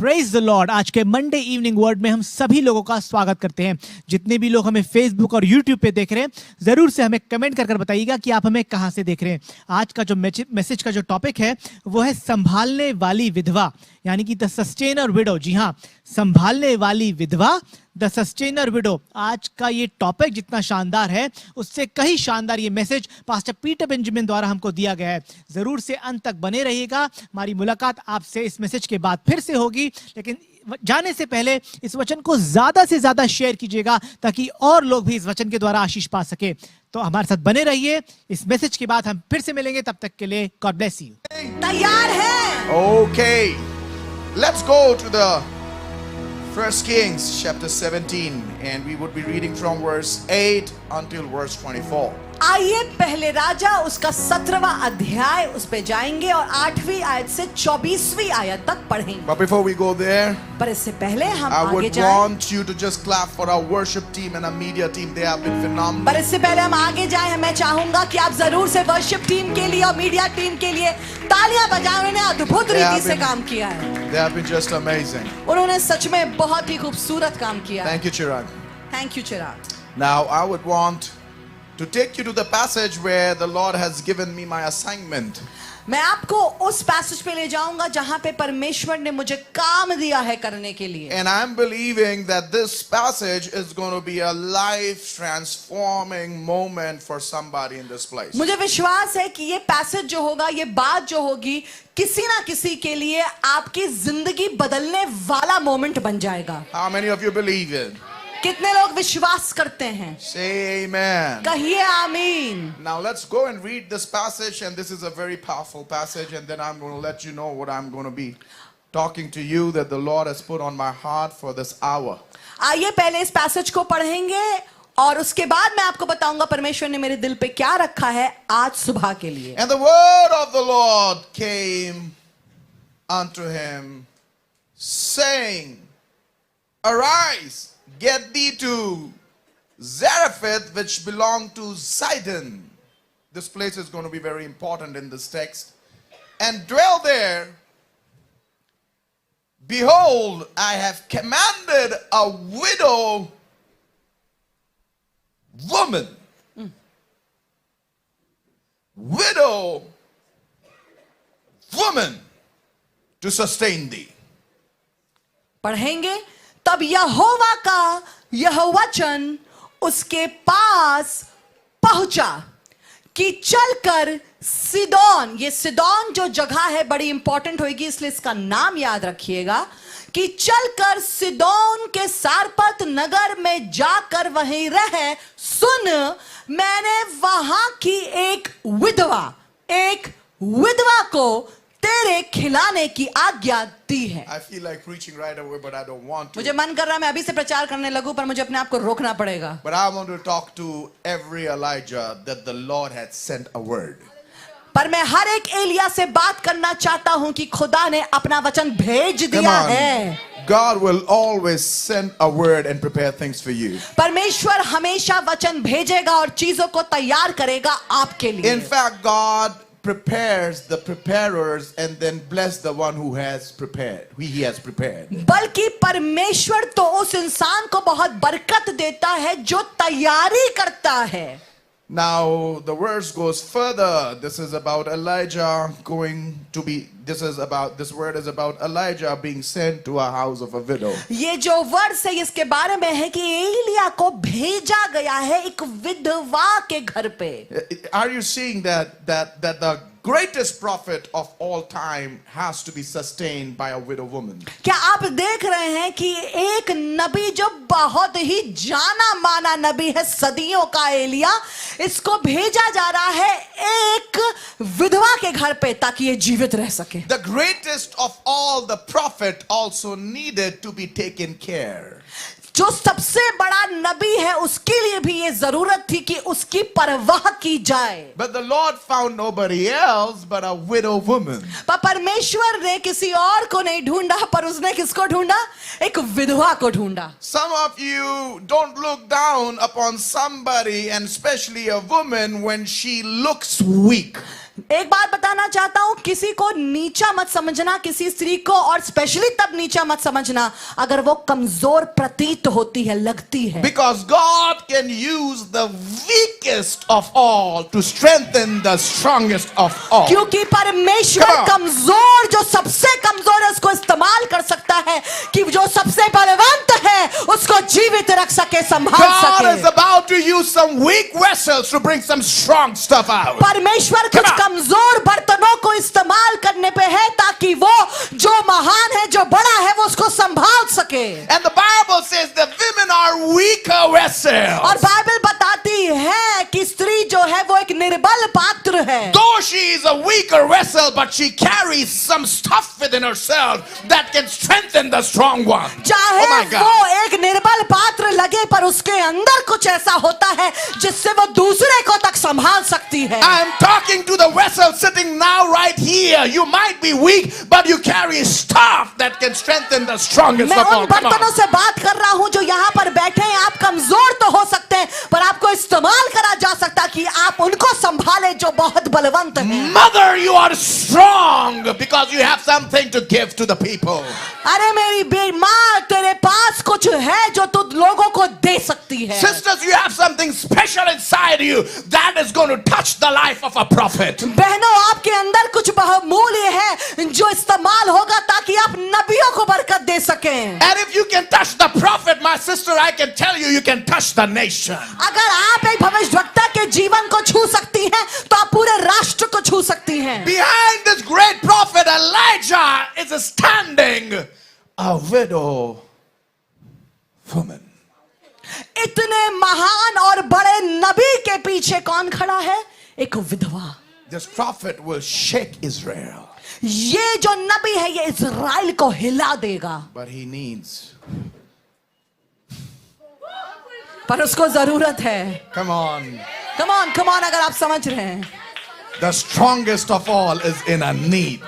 Praise the Lord. आज के Monday evening word में हम सभी लोगों का स्वागत करते हैं। जितने भी लोग हमें फेसबुक और यूट्यूब पे देख रहे हैं, जरूर से हमें कमेंट कर बताइएगा कि आप हमें कहां से देख रहे हैं। आज का जो मैसेज का जो टॉपिक है वो है संभालने वाली विधवा, यानी कि द सस्टेनर विडो। जी हाँ, संभालने वाली विधवा, द सस्टेनर विडो। आज का ये टॉपिक जितना शानदार है, उससे कहीं शानदार ये मैसेज पास्टर पीटर बेंजामिन द्वारा हमको दिया गया है। जरूर से अंत तक बने रहिएगा। हमारी मुलाकात आपसे इस मैसेज के बाद फिर से होगी, लेकिन जाने से पहले इस वचन को ज्यादा से ज्यादा शेयर कीजिएगा ताकि और लोग भी इस वचन के द्वारा आशीष पा सके। तो हमारे साथ बने रहिए। इस मैसेज के बाद हम फिर से मिलेंगे, तब तक के लिए गॉड ब्लेस यू। तैयार है? Okay, let's go to the 1 Kings chapter 17 and we would be reading from verse 8 until verse 24. आइए पहले राजा उसका 17वां अध्याय उस पे जाएंगे और 8वीं आयत से 24वीं आयत तक पढ़ेंगे। But before we go there, पर इससे पहले हम I आगे would जाएं। want you to just clap for our worship team and our media team. They have been phenomenal. पर इससे पहले हम आगे जाएं, मैं चाहूंगा कि आप जरूर से वर्शिप टीम के लिए और मीडिया टीम के लिए तालियां बजाएं। उन्होंने अद्भुत रीति से काम किया है। They have been just amazing. उन्होंने सच में बहुत ही खूबसूरत काम किया। Thank you, Chirag. Thank you Chirag. Now I would want to take you to the passage where the Lord has given me my assignment. मैं आपको उस पैसेज पे ले जाऊंगा जहां पे परमेश्वर ने मुझे काम दिया है करने के लिए। And I'm believing that this passage is going to be a life transforming moment for somebody in this place. मुझे विश्वास है कि ये पैसेज जो होगा, ये बात जो होगी, किसी ना किसी के लिए आपकी जिंदगी बदलने वाला मोमेंट बन जाएगा। How many of you believe it? कितने लोग विश्वास करते हैं? Say amen. कहिए आमीन। Now let's go and read this passage, and this is a very powerful passage, and then I'm going to let you know what I'm going to be talking to you that the Lord has put on my heart for this hour. आइए पहले इस passage को पढ़ेंगे और उसके बाद मैं आपको बताऊंगा परमेश्वर ने मेरे दिल पे क्या रखा है आज सुबह के लिए। And the word of the Lord came unto him, saying, Arise, get thee to Zarephath, which belonged to Sidon. This place is going to be very important in this text. And dwell there. Behold, I have commanded a widow woman. Widow woman to sustain thee. पढ़ेंगे। तब यहोवा का यह वचन उसके पास पहुंचा कि चलकर सिदोन, ये सिदोन जो जगह है बड़ी इंपॉर्टेंट होगी, इसलिए इसका नाम याद रखिएगा, कि चलकर सिदोन के सारपत नगर में जाकर वहीं रह। सुन, मैंने वहां की एक विधवा को तेरे खिलाने की आज्ञा दी है। I feel like preaching right away, but I don't want to. मुझे मन कर रहा है मैं अभी से प्रचार करने लगूं, पर मुझे अपने आप को रोकना पड़ेगा। But I want to talk to every Elijah that the Lord had sent a word. पर मैं हर एक एलिया से बात करना चाहता हूं कि खुदा ने अपना वचन भेज दिया है। God will always send a word and prepare things for you. परमेश्वर हमेशा वचन भेजेगा और चीजों को तैयार करेगा आपके लिए। In fact, God prepares the preparers and then bless the one who has prepared. He has prepared. बल्कि परमेश्वर तो उस इंसान को बहुत बरकत देता है जो तैयारी करता है। Now the verse goes further. This is about Elijah this word is about Elijah being sent to a house of a widow. ये जो वर्स है इसके बारे में है कि एलिया को भेजा गया है एक विधवा के घर पे। Are you seeing that the greatest prophet of all time has to be sustained by a widow woman? क्या आप देख रहे हैं कि एक नबी जो बहुत ही जाना माना नबी है, सदियों का एलिया, इसको भेजा जा रहा है एक विधवा के घर पे ताकि ये जीवित रह सके। The greatest of all the prophet also needed to be taken care. जो सबसे बड़ा नबी है उसके लिए भी ये जरूरत थी कि उसकी परवाह की जाए। But the Lord found nobody else but a widow woman. पर परमेश्वर ने किसी और को नहीं ढूंढा, पर उसने किसको ढूंढा? एक विधवा को ढूंढा। Some of you don't look down upon somebody, and especially a woman, when she looks weak. एक बात बताना चाहता हूं, किसी को नीचा मत समझना, किसी स्त्री को, और स्पेशली तब नीचा मत समझना अगर वो कमजोर प्रतीत होती है, लगती है। Because God can use the weakest of all to strengthen the strongest of all. क्योंकि परमेश्वर Come on. कमजोर, जो सबसे कमजोर है, उसको इस्तेमाल कर सकता है कि जो सबसे बलवंत है उसको जीवित रख सके, संभाल God is सके। about to use some weak vessels to bring some strong stuff out. परमेश्वर Come कुछ on. कमजोर बर्तनों को इस्तेमाल करने पे है ताकि वो जो महान है, जो बड़ा है, वो उसको संभाल सके। And the Bible says that women are weaker और vessels. बाइबल बताती है कि स्त्री जो है वो एक निर्बल पात्र है। Though she is a weaker vessel, but she carries some stuff within herself that can strengthen the strong one. चाहे Oh my वो God. एक निर्बल पात्र लगे, पर उसके अंदर कुछ ऐसा होता है जिससे वो दूसरे को तक संभाल सकती है। I am talking to the vessel sitting now right here. You might be weak, but you carry stuff that can strengthen the strongest मैं of उन all. Come बर्तनों on. से बात कर रहा हूं जो यहाँ पर बैठे हैं। आप कमजोर तो हो सकते हैं, पर आपको इस्तेमाल करा जा सकता कि आप उनको संभाले जो बहुत बलवंत हैं। Mother, you are strong because you have something to give to the people. अरे मेरी माँ, तेरे पास कुछ है जो तू लोगों को दे सकती है। Sisters, you have something special inside you that is going to touch the life of a prophet. बहनों, आपके अंदर कुछ बहुमूल्य है जो इस्तेमाल होगा ताकि आप नबियों को बरकत दे सकें। And if you can touch the prophet, my sister, I can tell you, you can touch the nation. अगर आप एक भविष्यवक्ता के जीवन को छू सकती हैं, तो आप पूरे राष्ट्र को छू सकती हैं। Behind this great prophet Elijah is standing a widow woman. इतने महान और बड़े नबी के पीछे कौन खड़ा है? एक विधवा। This prophet will shake Israel, ये जो नबी है ये इज़राइल को हिला देगा, but he needs. पर उसको जरूरत है। Come on. कम ऑन, अगर आप समझ रहे हैं, The strongest of all is in a need.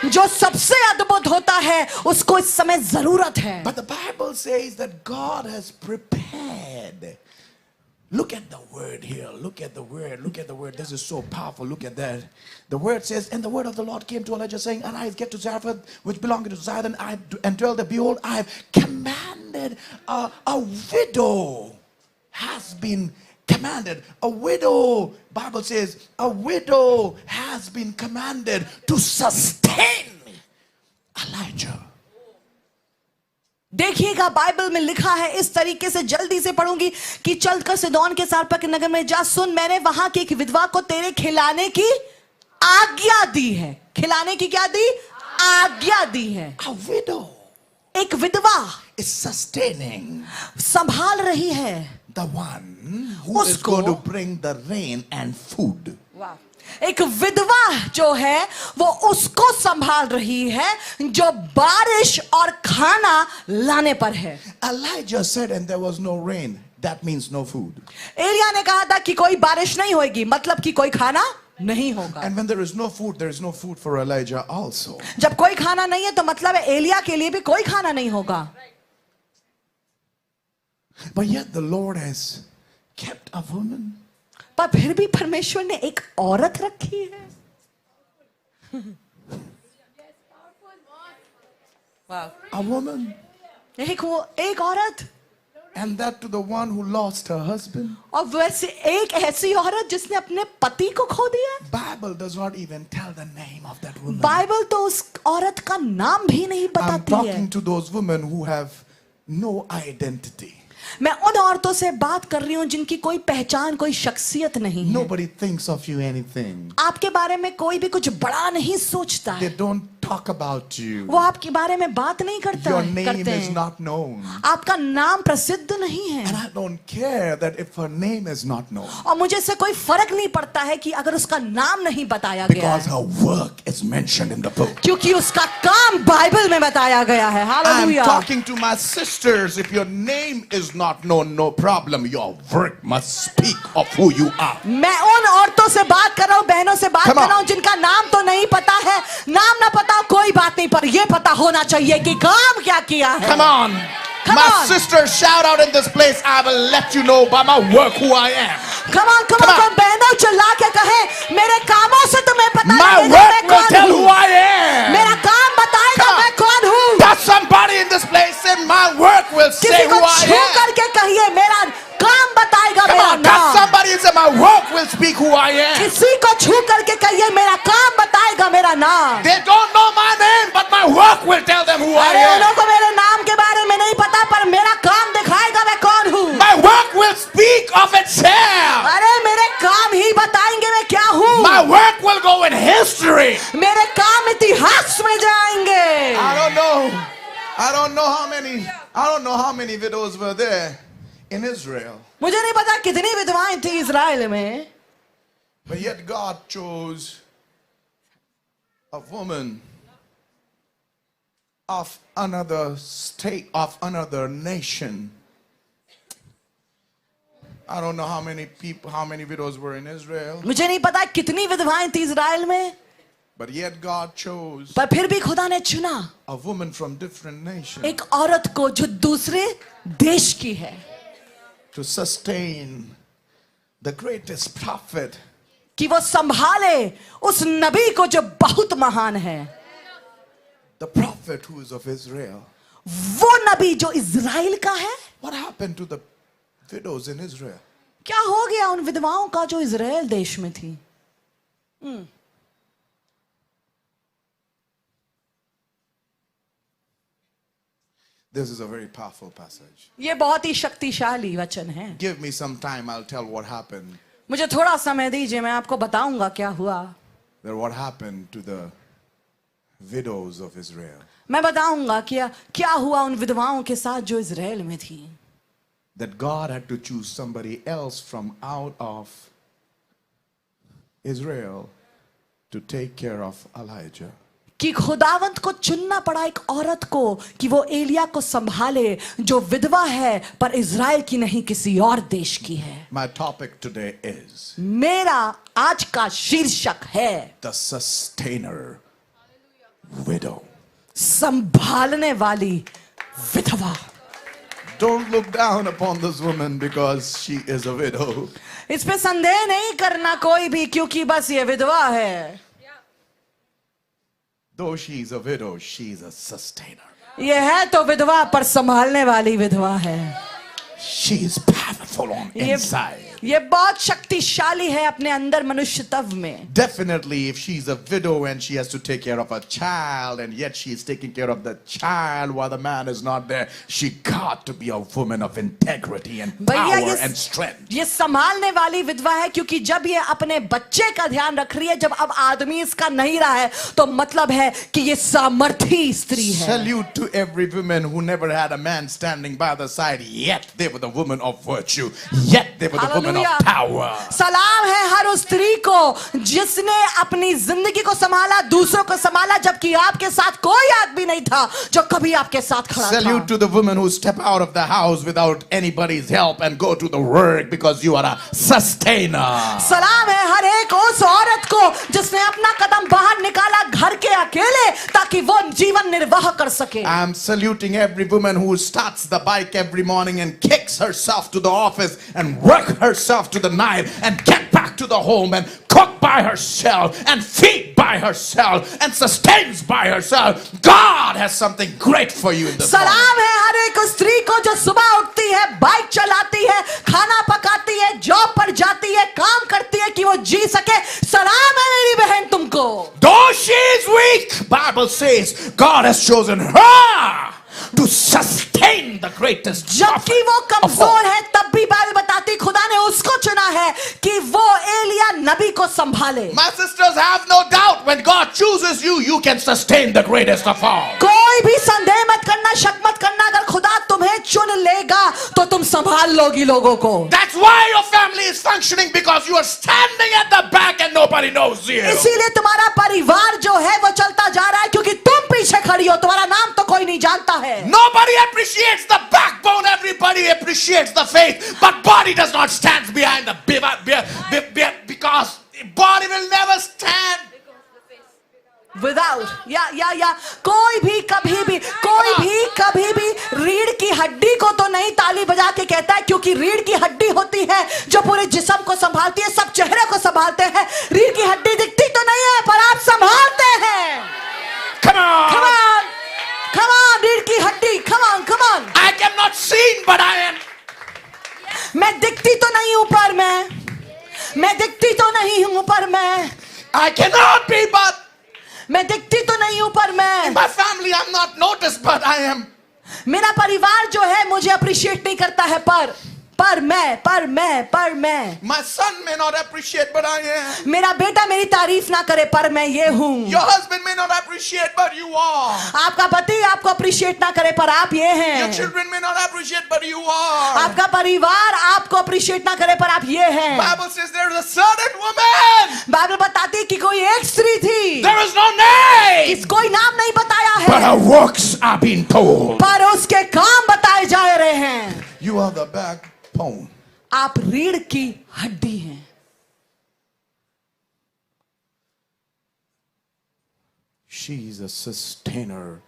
जो सबसे अद्भुत होता है उसको इस समय जरूरत है। But the Bible says that God has prepared. Look at the word here. Look at the word. Look at the word. This is so powerful. Look at that. The word says, and the word of the Lord came to Elijah, saying, Arise, get to Zarephath, which belongeth to Zidon, and dwell there. Behold, I have commanded a widow has been commanded. A widow, Bible says, a widow has been commanded to sustain Elijah. देखिएगा Bible में लिखा है इस तरीके से, जल्दी से पढ़ूंगी कि चलकर सिदोन के सारपत के नगर में जा, सुन मैंने वहां की एक विधवा को तेरे खिलाने की आज्ञा दी है। खिलाने की क्या दी? आज्ञा दी है। A widow एक विधवा is sustaining संभाल रही है the one who is उसको, going to bring the rain and food. एक विधवा जो है वो उसको संभाल रही है जो बारिश और खाना लाने पर है। Elijah said, and there was no rain. That means no food. Elia ने कहा था कि कोई बारिश नहीं होगी, मतलब कि कोई खाना नहीं होगा। And when there is no food, there is no food for Elijah also. जब कोई खाना नहीं है तो मतलब है एलिया के लिए भी कोई खाना नहीं होगा। But yet the Lord has kept a woman. पर फिर भी परमेश्वर ने एक औरत रखी है। A woman. एक औरत, And that to the one who lost her husband. और वैसे एक ऐसी औरत जिसने अपने पति को खो दिया। Bible does not even tell the name of that woman. Bible तो उस औरत का नाम भी नहीं I'm बताती है। talking to those women who have no identity. मैं उन औरतों से बात कर रही हूं जिनकी कोई पहचान, कोई शख्सियत नहीं है। Nobody thinks of you anything. आपके बारे में कोई भी कुछ बड़ा नहीं सोचता They है। don't talk about you. वो आपके बारे में बात नहीं करता Your है, name करते is हैं। not known. आपका नाम प्रसिद्ध नहीं है। And I don't care that if her name is not known. और मुझे इससे कोई फर्क नहीं पड़ता है कि अगर उसका नाम नहीं बताया गया Because है, her work is mentioned in the book. क्योंकि उसका काम बाइबल में बताया गया है। I'm hallelujah. talking to my sisters. If your name is not known, no problem. Your work must speak of who you are. मैं उन औरतों से बात कर रहा हूं, बहनों से बात Come कर on. रहा हूं जिनका नाम तो नहीं पता है। नाम ना पता हो कोई बात नहीं, पर यह पता होना चाहिए कि काम क्या किया है। Come on. Come My on. sister, shout out in this place. I will let you know by my work who I am. Come on, come Come on, on. तो बहनों चिल्ला के कहे मेरे कामों से तुम्हें पता My लगेगा work मैं will कौन tell हूँ। who I am. मेरा काम बताएगा Come on. मैं कौन हूँ। Touch somebody in this place and my work will say किसी who को I छू am. करके कहिए मेरा काम बताएगा Come मेरा on, touch नाम। somebody and say my work will speak who I am. किसी को छू करके कहिए मेरा काम बताएगा मेरा नाम। They don't know my name, but my work will tell them who I अरे am. उन्हों को मेरे नाम के बारे में नहीं पता पर मेरा काम दिखाएगा मैं कौन हूँ। My work will speak of itself. अरे मेरे काम ही बताएंगे मैं क्या हूँ। My work will go in history. मेरे काम इतिहास में जाएंगे। I don't know how many widows were there in Israel. मुझे नहीं पता कितनी विधवाएं थी इजराइल में, But yet God chose a woman of another state, of another nation. I don't know how many widows were in Israel. मुझे नहीं पता कितनी विधवाएं थी इजराइल में, But yet God chose पर फिर भी खुदा ने चुना a woman from different nations एक औरत को जो दूसरे देश की है, to sustain the greatest prophet. कि वो संभाले उस नबी को जो बहुत महान है, The prophet who is of Israel. वो नबी जो इजराइल का है। What happened to the widows in Israel? क्या हो गया उन विधवाओं का जो इजराइल देश में थी। This is a very powerful passage. ये बहुत ही शक्तिशाली वचन है। Give me some time, I'll tell what happened. मुझे थोड़ा समय दीजिए, मैं आपको बताऊंगा क्या हुआ। That what happened to the widows of Israel. मैं बताऊंगा क्या हुआ उन विधवाओं के साथ जो इजराइल में थी। That God had to choose somebody else from out of Israel to take care of Elijah. कि खुदावंत को चुनना पड़ा एक औरत को कि वो एलिया को संभाले जो विधवा है पर इजराइल की नहीं किसी और देश की है। My topic today is मेरा आज का शीर्षक है the sustainer widow. संभालने वाली विधवा। Don't look down upon this woman because she is a widow. इस पे संदेह नहीं करना कोई भी क्योंकि बस ये विधवा है। Though she is a widow, she is a sustainer. ये है तो विधवा पर संभालने वाली विधवा है। She is powerful on inside. ये बहुत शक्तिशाली है अपने अंदर मनुष्य तत्व में। Definitely, if she's a widow and she has to take care of a child, and yet she's taking care of the child while the man is not there, she got to be a woman of integrity and भैया power and strength. ये संभालने वाली विधवा है क्योंकि जब ये अपने बच्चे का ध्यान रख रही है, जब अब आदमी इसका नहीं रहा है तो मतलब है कि ये सामर्थी स्त्री है। Salute to every woman who never had a man standing by the side, yet they were the woman of virtue, yet they were the woman of power. सलाम है हर उस स्त्री को जिसने अपनी जिंदगी को संभाला, दूसरों को संभाला, जबकि आपके साथ कोई आदमी नहीं था जो कभी आपके साथ खड़ा Salute था। to the woman who step out of the house without anybody's help and go to the work because you are a sustainer. सलाम है हर एक उस औरत को जिसने अपना कदम बाहर निकाला घर के अकेले ताकि वो जीवन निर्वाह कर सके। I'm saluting every woman who starts the bike every morning and kicks herself to the office and work herself to the night and get back to the home and cook by herself and feed by herself and sustains by herself. God has something great for you in this morning. सलाम है हर एक उस स्त्री को जो सुबह उठती है, बाइक चलाती है, खाना पकाती है, जॉब पर जाती है, काम करती है कि वो जी सके। सलाम है मेरी बहन तुमको। Though she is weak, Bible says God has chosen her to sustain the greatest जबकि वो prophet of all. कमजोर है तब भी बाइबल बताती खुदा ने उसको चुना है कि वो एलिया नबी को संभाले। My sisters, have no doubt when God chooses you, you can sustain the greatest of all. कोई भी संदेह मत करना, शक मत करना, अगर खुदा तुम्हें चुन लेगा तो तुम संभाल लोगी लोगों को। That's why your family is functioning, because you are standing at the back and nobody knows you. इसीलिए तुम्हारा परिवार जो है वो चलता जा रहा है क्योंकि तुम पीछे खड़ी हो, तुम्हारा नाम तो कोई नहीं जानता है। Nobody appreciates the backbone, everybody appreciates the faith, but body does not stand behind the because body will never stand without या कोई भी कभी भी रीढ़ की हड्डी को तो नहीं ताली बजा के कहता है, क्योंकि रीढ़ की हड्डी होती है जो पूरे जिस्म को संभालती है, सब चेहरे को संभालते हैं। रीढ़ की हड्डी दिखती तो नहीं है पर आप संभालते हैं। Come on. come on रीढ़ की हड्डी, come on I cannot seen, but I am. मैं दिखती तो नहीं हूं पर मैं दिखती तो नहीं हूं पर I cannot be, but मैं दिखती तो नहीं हूं पर in my family I'm not noticed, but I am. मेरा परिवार जो है मुझे अप्रिशिएट नहीं करता है पर मैं My son may not appreciate, but I am. मेरा बेटा मेरी तारीफ ना करे पर मैं ये हूं। Your husband may not appreciate, but you are. आपका पति आपको अप्रिशिएट ना करे पर आप ये Your हैं। children may not appreciate, but you are. आपका परिवार आपको अप्रिशिएट ना करे पर आप ये हैं। Bible says there is a certain woman. Bible बताती है कि कोई एक स्त्री थी, There is no name, कोई नाम नहीं बताया but है her works are being told. पर उसके काम बताए जा रहे हैं। You are the backbone. आप रीढ़ की हड्डी हैं। She is a sustainer,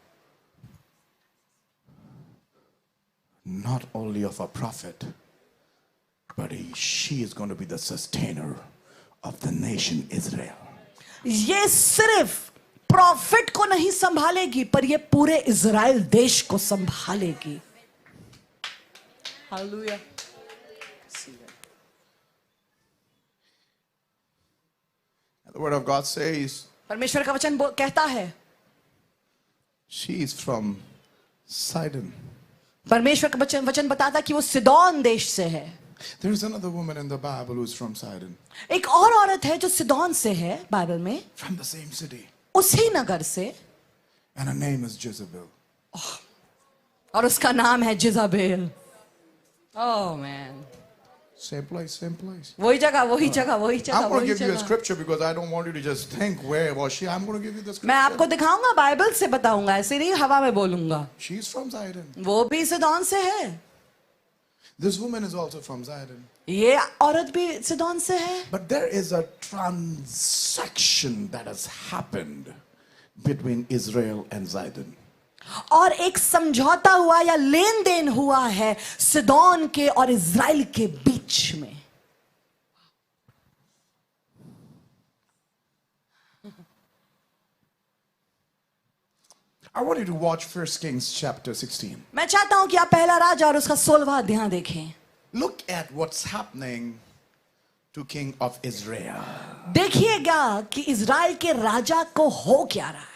not only of a prophet, but she is going to be the sustainer of the nation Israel. ये सिर्फ प्रॉफिट को नहीं संभालेगी पर ये पूरे इज़राइल देश को संभालेगी। Hallelujah. The word of God says परमेश्वर का वचन कहता है, she is from Sidon. परमेश्वर का वचन बताता है कि वो सिदोन देश से है। There is another woman in the Bible who is from Sidon, एक और औरत है जो सिदोन से है बाइबल में, from the same city, उसी नगर से, and her name is Jezebel. और उसका नाम है Jezebel. Oh man, Same place, same place. वही जगह I'm going to give you a scripture because I don't want you to just think where was she. I'm going to give you the मैं आपको scripture. दिखाऊंगा, Bible से बताऊंगा, ऐसे नहीं हवा में बोलूंगा। She's from Sidon. वो भी सिदोन से है, This woman is also from Sidon. ये औरत भी सिदोन से है। But there is a transaction that has happened between Israel and Sidon. और एक समझौता हुआ या लेन देन हुआ है सिदोन के और इज़राइल के बीच में। I want you to watch 1 Kings chapter 16. मैं चाहता हूं कि आप पहला राजा और उसका 16वां अध्याय देखें। Look at what's happening to King of Israel. देखिएगा कि इज़राइल के राजा को हो क्या रहा है।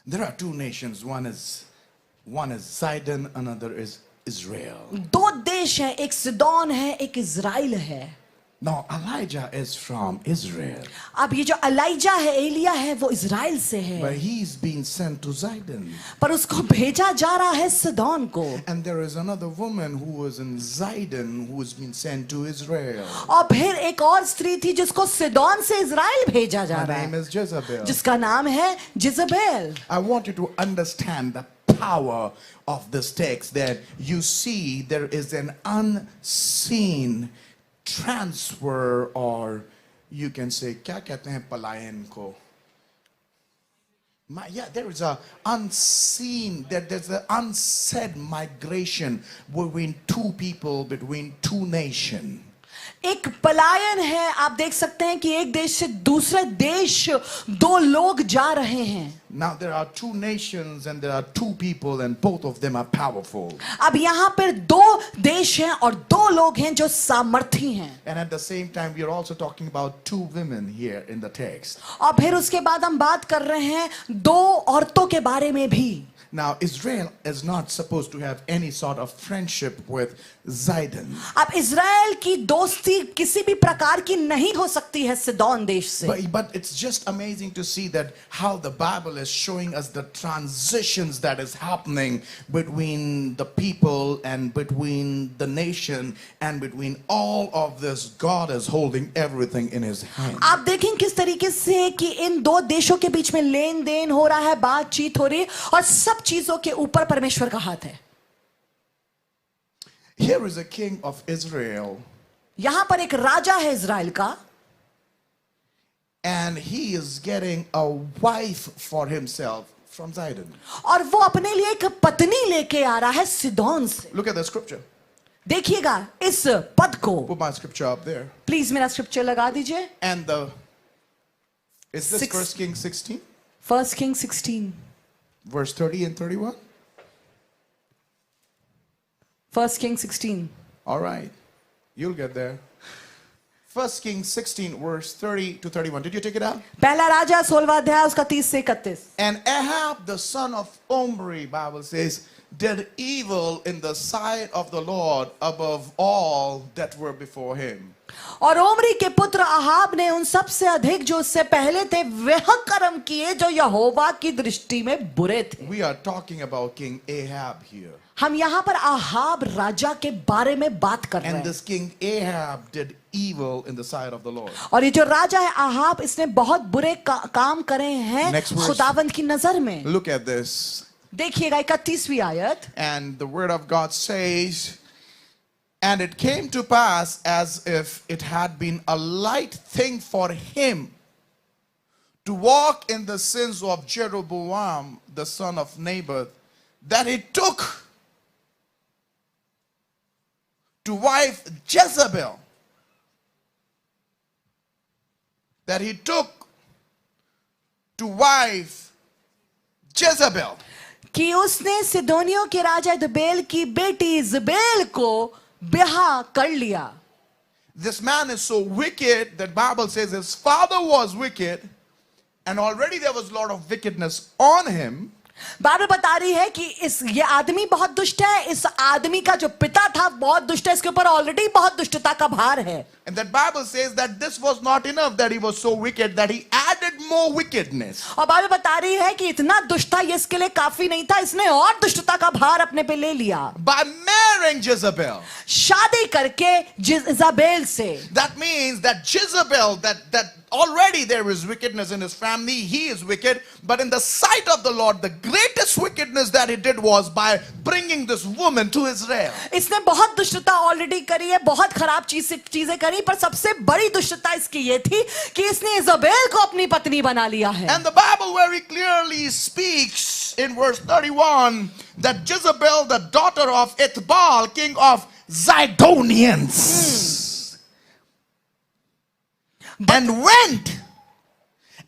There are two nations. One is Sidon, another is Israel. दो देश हैं, एक सिदोन है, एक इज़राइल है। Now Elijah is from Israel, अब ये जो एलिजा है, एलिया है, वो इज़राइल से but है, he's being sent to Sidon. पर उसको भेजा जा रहा है सिदोन को। And there is another woman who was in Sidon who has been sent to Israel. और फिर एक और स्त्री थी जिसको सिदोन से इज़राइल भेजा जा Her रहा name है, is Jezebel. जिसका नाम है जिजबेल। I want you to understand the power of this text, that you see there is an unseen transfer, or you can say क्या कहते हैं पलायन को? Yeah, there is a unseen, there's an unsaid migration between two people, between two nations. एक पलायन है, आप देख सकते हैं कि एक देश से दूसरे देश दो लोग जा रहे हैं। Now there are two nations and there are two people and both of them are powerful. अब यहाँ पर दो देश हैं और दो लोग हैं जो सामर्थी हैं। And at the same time we are also talking about two women here in the text. और फिर उसके बाद हम बात कर रहे हैं दो औरतों के बारे में भी। Now Israel is not supposed to have any sort of friendship with Sidon. अब इज़राइल की दोस्ती किसी भी प्रकार की नहीं हो सकती है सिदोन देश से। But it's just amazing to see that how the Bible is showing us the transitions that is happening between the people and between the nation and between all of this. God is holding everything in his hand. आप देखें किस तरीके से कि इन दो देशों के बीच में लेन देन हो रहा है, बातचीत हो रही है और सब चीजों के ऊपर परमेश्वर का हाथ है। Here is a king of Israel. यहां पर एक राजा है इज़राइल का, and he is getting a wife for himself from Zidon. और वो अपने लिए एक पत्नी लेके आ रहा है सिदोन से। Look at the scripture. देखिएगा इस पद को। Put my scripture up there. Please मेरा स्क्रिप्चर लगा दीजिए। And is this Six. 1 Kings 16, 1 Kings 16, verse 30 and 31? 1 Kings 16। All right, you'll get there. 1 Kings 16, verse 30 to 31. Did you take it out? पहला राजा 16वां अध्याय उसका 30 से 31। And Ahab, the son of Omri, Bible says, did evil in the sight of the Lord above all that were before him. और Omri के पुत्र Ahab ने उन सब से अधिक जो उससे पहले थे वह कर्म किए जो यहोवा की दृष्टि में बुरे थे। We are talking about King Ahab here. हम यहाँ पर अहाब राजा के बारे में बात कर रहे And हैं। this King Ahab did evil in the sight of the Lord. और ये जो राजा है अहाब इसने बहुत बुरे काम करे हैं Next verse. खुदावंद की नजर में। Look at this. देखिएगा 31वीं आयत। And the word of God says, and it came to pass as if it had been a light thing for him to walk in the sins of Jeroboam, the son of Nebat, that he took to wife Jezebel. That he took to wife Jezebel. कि उसने सिदोनियों के राजा Jezebel की बेटी Jezebel को ब्याह कर लिया। This man is so wicked that Bible says his father was wicked and already there was a lot of wickedness on him. Bible बता रही है कि ये आदमी बहुत दुष्ट है। इस आदमी का जो पिता था बहुत दुष्ट है। इसके ऊपर ऑलरेडी बहुत दुष्टता का भार है। And that Bible says that this was not enough, that he was so wicked that he added more wickedness. और बाइबल बता रही है कि इतना दुष्ट था ये इसके लिए काफी नहीं था। इसने और दुष्टता का भार अपने पे ले लिया By marrying Jezebel. शादी करके इजबेल से। That means that Jezebel, that already there is wickedness in his family. He is wicked. But in the sight of the Lord, the greatest wickedness that he did was by bringing this woman to Israel. इसने बहुत दुष्टता already करी है, बहुत खराब चीजें करी, पर सबसे बड़ी दुष्टता इसकी ये थी कि इसने इजबेल को अपनी पत्नी बना लिया है। And the Bible very clearly speaks in verse 31 that Jezebel, the daughter of Ethbaal, king of Zidonians, and went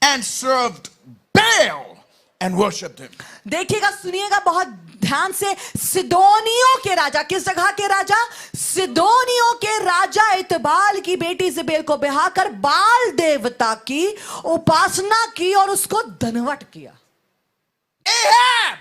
and served Baal and worshipped him. देखिएगा सुनिएगा बहुत ध्यान से। सिदोनियों के राजा, किस जगह के राजा? सिदोनियों के राजा इतबाल की बेटी इजबेल को ब्याह कर बाल देवता की उपासना की और उसको धनवट किया। Ahab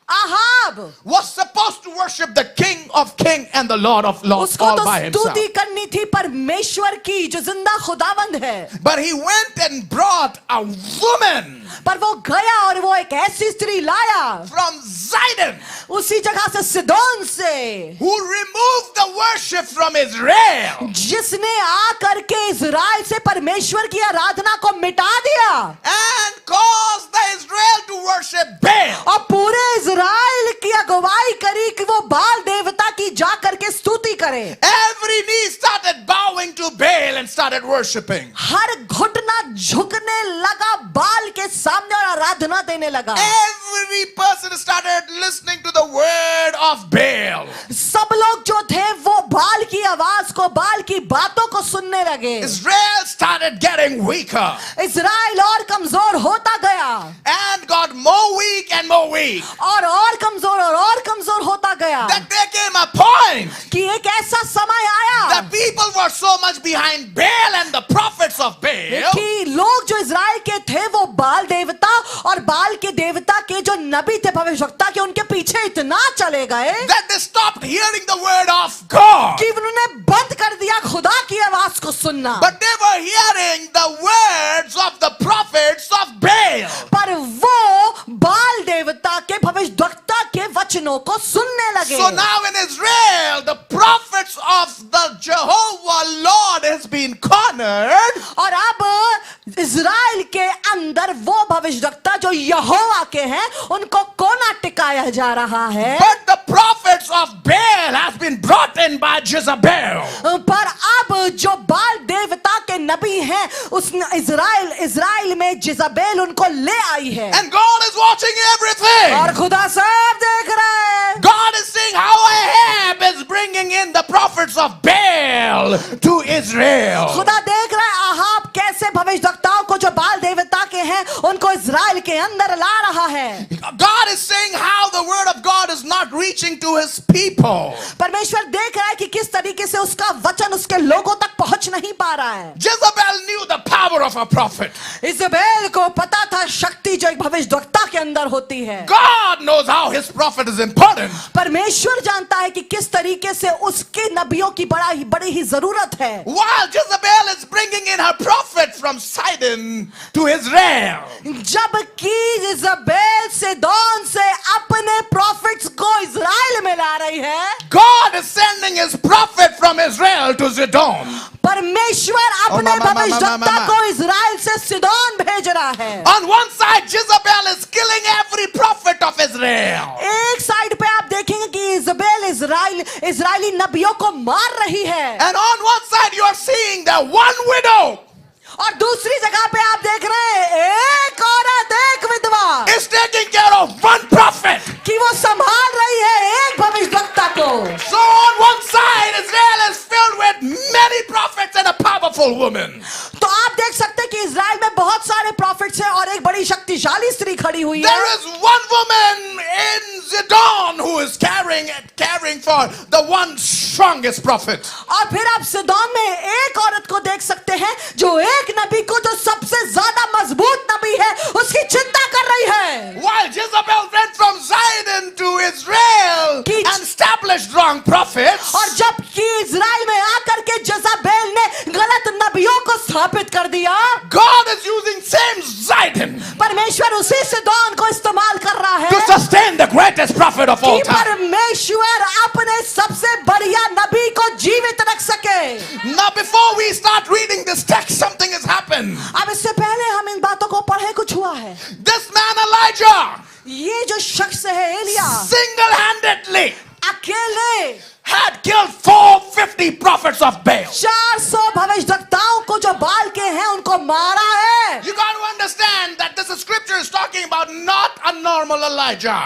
Ahab was supposed to worship the King of Kings and the Lord of Lords उसको all तो by himself. स्तुति करनी थी परमेश्वर की जो जिंदा खुदावंद है, But he went and brought a woman पर वो गया और वो एक ऐसी स्त्री लाया from Zidon उसी जगह से सिदोन से who removed the worship from Israel जिसने आकर के इजराइल से परमेश्वर की आराधना को मिटा दिया and caused the Israel to worship Baal. और पूरे इजराइल की अगुवाई करी कि वो बाल देवता की जा करके स्तुति करे। Every knee started bowing to Baal and started worshiping. हर घुटना झुकने लगा बाल के सामने और आराधना देने लगा। Every person started listening to the word of Baal. सब लोग जो थे वो बाल की आवाज को, बाल की बातों को सुनने लगे। Israel started getting weaker Israel और कमजोर होता गया and got more weak and more weak. और कमजोर होता गया That there came a point कि एक ऐसा समय आया that people were so much behind Baal and the prophets of Baal कि लोग जो इजराइल के थे वो बाल देवता और बाल के देवता के जो नबी थे, भविष्यवक्ता के, उनके पीछे इतना चले गए that they stopped hearing the word of God. कि उन्होंने बंद कर दिया खुदा की आवाज को सुनना। But they were hearing the words of the prophets of Baal. पर वो बाल देवता के भविष्यवक्ता के वचनों को सुनने लगे। So now in Israel, the prophets of the Jehovah Lord has been cornered. और अब इज़राइल के अंदर वो भविष्यवक्ता जो यहोवा के हैं उनको कोना टिकाया जा रहा है। But the prophets of Baal has been brought in by Jezebel. पर अब जो बाल देवता के नबी हैं उस इज़राइल में जिज़ाबेल उनको ले आई है। And God is watching everything. और खुदा सब देख रहा है। God is seeing how Ahab is bringing in the prophets of Baal to Israel. खुदा देख रहा है आहाब कैसे भविष्यवक्ताओं को जो बाल देवता के हैं उनको इज़राइल के अंदर ला रहा है। God is saying how the word of God is not reaching to his people. परमेश्वर देख रहा है कि किस तरीके से उसका वचन उसके लोगों तक पहुंच नहीं पा रहा है। Jezebel knew the power of a prophet. इज़बेल को पता था शक्ति जो एक भविष्यवक्ता के अंदर होती है। God knows how his prophet is important. परमेश्वर जानता है कि किस तरीके से उसके नबियों की बड़ी ही जरूरत है। While Jezebel is bringing in her prophet from Sidon to Israel. जबकि इज़बेल सिदोन से अपने प्रॉफिट्स को इज़राइल में ला रही है, God is sending his prophet from Israel to Sidon. परमेश्वर अपने भविष्यवक्ता को इज़राइल से सिदोन भेज रहा है। On one side, Jezebel is killing every prophet of Israel. एक साइड पे आप देखेंगे कि इज़बेल इज़राइली नबियों को मार रही है, And on one side, you are seeing the one widow और दूसरी जगह पे आप देख रहे हैं एक औरत, एक विधवा is taking care of one prophet. कि वो संभाल रही है एक भविष्यवक्ता को। So on one side, Israel is filled with many prophets and a powerful woman. तो आप देख सकते हैं कि इज़राइल में बहुत सारे प्रॉफिट्स हैं और एक बड़ी शक्तिशाली स्त्री खड़ी हुई है। There is one woman in Zidon who is caring for the one strongest prophet. और फिर आप सिदोन में एक औरत को देख सकते हैं जो एक नबी को जो सबसे ज्यादा मजबूत नबी है उसकी चिंता कर रही है। While Jezebel went from Sidon to Israel Ki- and established wrong prophets, और जबकि इज़राइल में आकर के जज़ाबेल ने गलत नबियों को स्थापित कर दिया, God is using same Sidon परमेश्वर उसी सिदोन को इस्तेमाल कर रहा है to sustain the greatest prophet of all कि time. परमेश्वर अपने सबसे बढ़िया नबी को जीवित रख सके। Now, before we start reading this text, something has happened. अब इससे पहले हम इन बातों को पढ़े, कुछ हुआ है। This man Elijah ये जो शख्स है एलिया single-handedly अकेले had killed 450 prophets of Baal. 400 भविष्यवक्ताओं को जो बाल के हैं उनको मारा है। You got to understand that this scripture is talking about not a normal Elijah.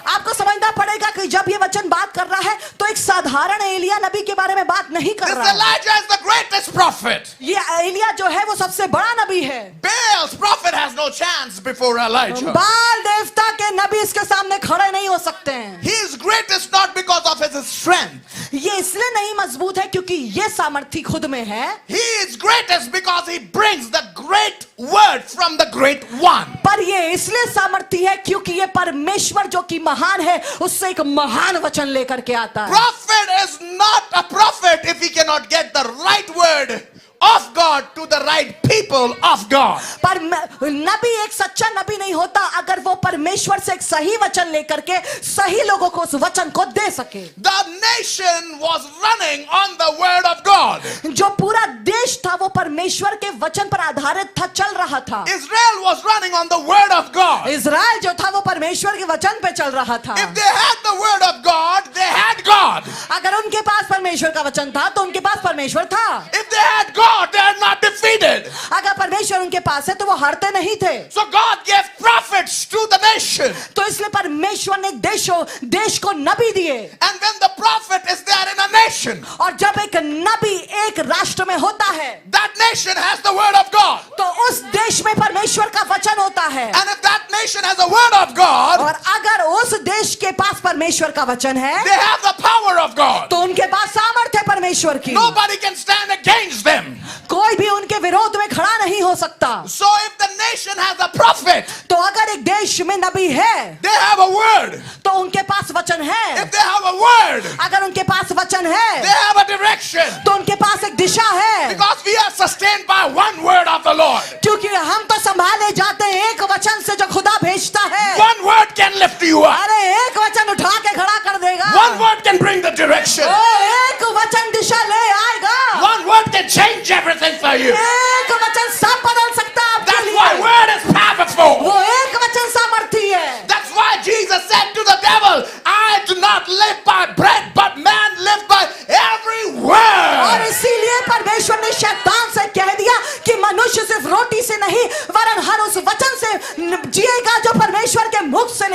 आपको समझना पड़ेगा कि जब ये वचन बात कर रहा है तो एक साधारण एलिया नबी के बारे में बात नहीं कर This रहा है। Elijah is the greatest prophet. ये एलिया जो है वो सबसे बड़ा नबी है। Baal's prophet has no chance before Elijah. बाल देवता के नबी इसके सामने खड़े नहीं हो सकते हैं। He is greatest not because of his strength. ये इसलिए नहीं मजबूत है क्योंकि ये सामर्थ्य खुद में है, He is greatest because he brings the great word from the great one. पर ये इसलिए सामर्थ्य है क्योंकि ये परमेश्वर जो कि महान है उससे एक महान वचन लेकर के आता है। Prophet is not a prophet if he cannot get the right word of God to the right people of God. पर नबी एक सच्चा नबी नहीं होता अगर वो परमेश्वर से एक सही वचन लेकर के सही लोगों को उस वचन को दे सके। The nation was running on the word of God. जो पूरा देश था वो परमेश्वर के वचन पर आधारित था, चल रहा था। Israel was running on the word of God. Israel जो था वो परमेश्वर के वचन पे चल रहा था। If they had the word of God, they had God. अगर उनके पास परमेश्वर का वचन था तो उनके पास परमेश्वर था। If they had God, they are not defeated. अगर परमेश्वर उनके पास है तो वो हारते नहीं थे। So God gave prophets to the nation. तो इसलिए परमेश्वर ने देश को नबी दिए। And when the prophet is there in a nation, और जब एक नबी एक राष्ट्र में होता है that nation has the word of God. तो उस देश में परमेश्वर का वचन होता है। And if that nation has a word of God, और अगर उस देश के पास परमेश्वर का वचन है they have the power of God. तो उनके पास सामर्थ्य है परमेश्वर की। Nobody can stand against them. कोई भी उनके विरोध में खड़ा नहीं हो सकता। So if the nation has a prophet, तो अगर एक देश में नबी है they have a word. तो उनके पास वचन है। If they have a word, अगर उनके पास वचन है they have a direction. तो उनके पास एक दिशा है। Because we are sustained by one word of the Lord. क्योंकि हम तो संभाले जाते हैं एक वचन से जो खुदा भेजता है। One word can lift you up. अरे एक वचन उठा के खड़ा कर देगा। One word can bring the direction. एक वचन दिशा ले आएगा। One word can change everything for you. एक वचन सब बदल सकता है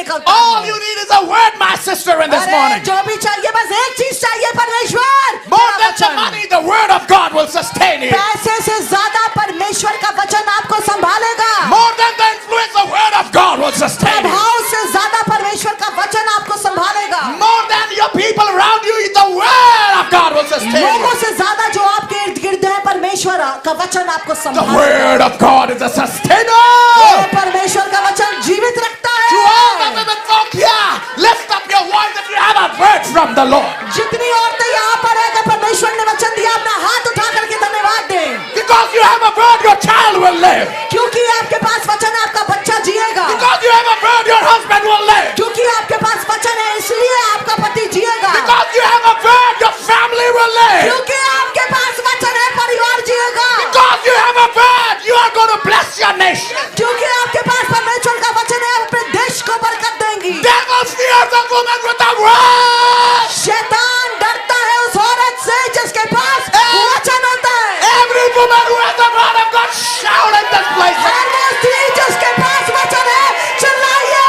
निकलता All है। you need is a word, my sister, in this अरे morning. जो भी चाहिए बस एक चीज चाहिए, परमेश्वर। More मेरा than the वचन। money, the word of God will sustain you. पैसे से ज्यादा परमेश्वर का वचन आपको संभालेगा। More than the influence, the word of God will sustain you. प्रभाव से ज्यादा परमेश्वर का वचन आपको संभालेगा। More than your people around you, the word of God will sustain लोगों you. से ज्यादा जो आपके इर्द गिर्द है, परमेश्वर का वचन आपको The संभालेगा। word of God is a sustainer. ये परमेश्वर का वचन जीवित रखता To all है। the women folk here, lift up your voice if you have a word from the Lord. जितनी औरतें यहाँ पर है, अगर परमेश्वर ने वचन दिया, अपना हाथ उठा करके धन्यवाद दें। Because you have a word, your child will live. क्योंकि आपके पास वचन है, आपका बच्चा जिएगा। Because you have a word, your husband will live. क्योंकि आपके पास वचन है, इसलिए आपका पति जिएगा। Because you have a word, your family will live. क्योंकि आपके पास वचन है, परिवार जिएगा। Because you have a word, you are going to bless your nation. क्योंकि आपके पास परमेश्वर का वचन है, अपने देश को बरकत देंगी। Devil fears a woman with a word. शैतान डरता है उस औरत से जिसके पास वचन होता है। Every woman who has the word of God, shout in this place. हर वो स्त्री जिसके पास वचन है, चिल्लाइए।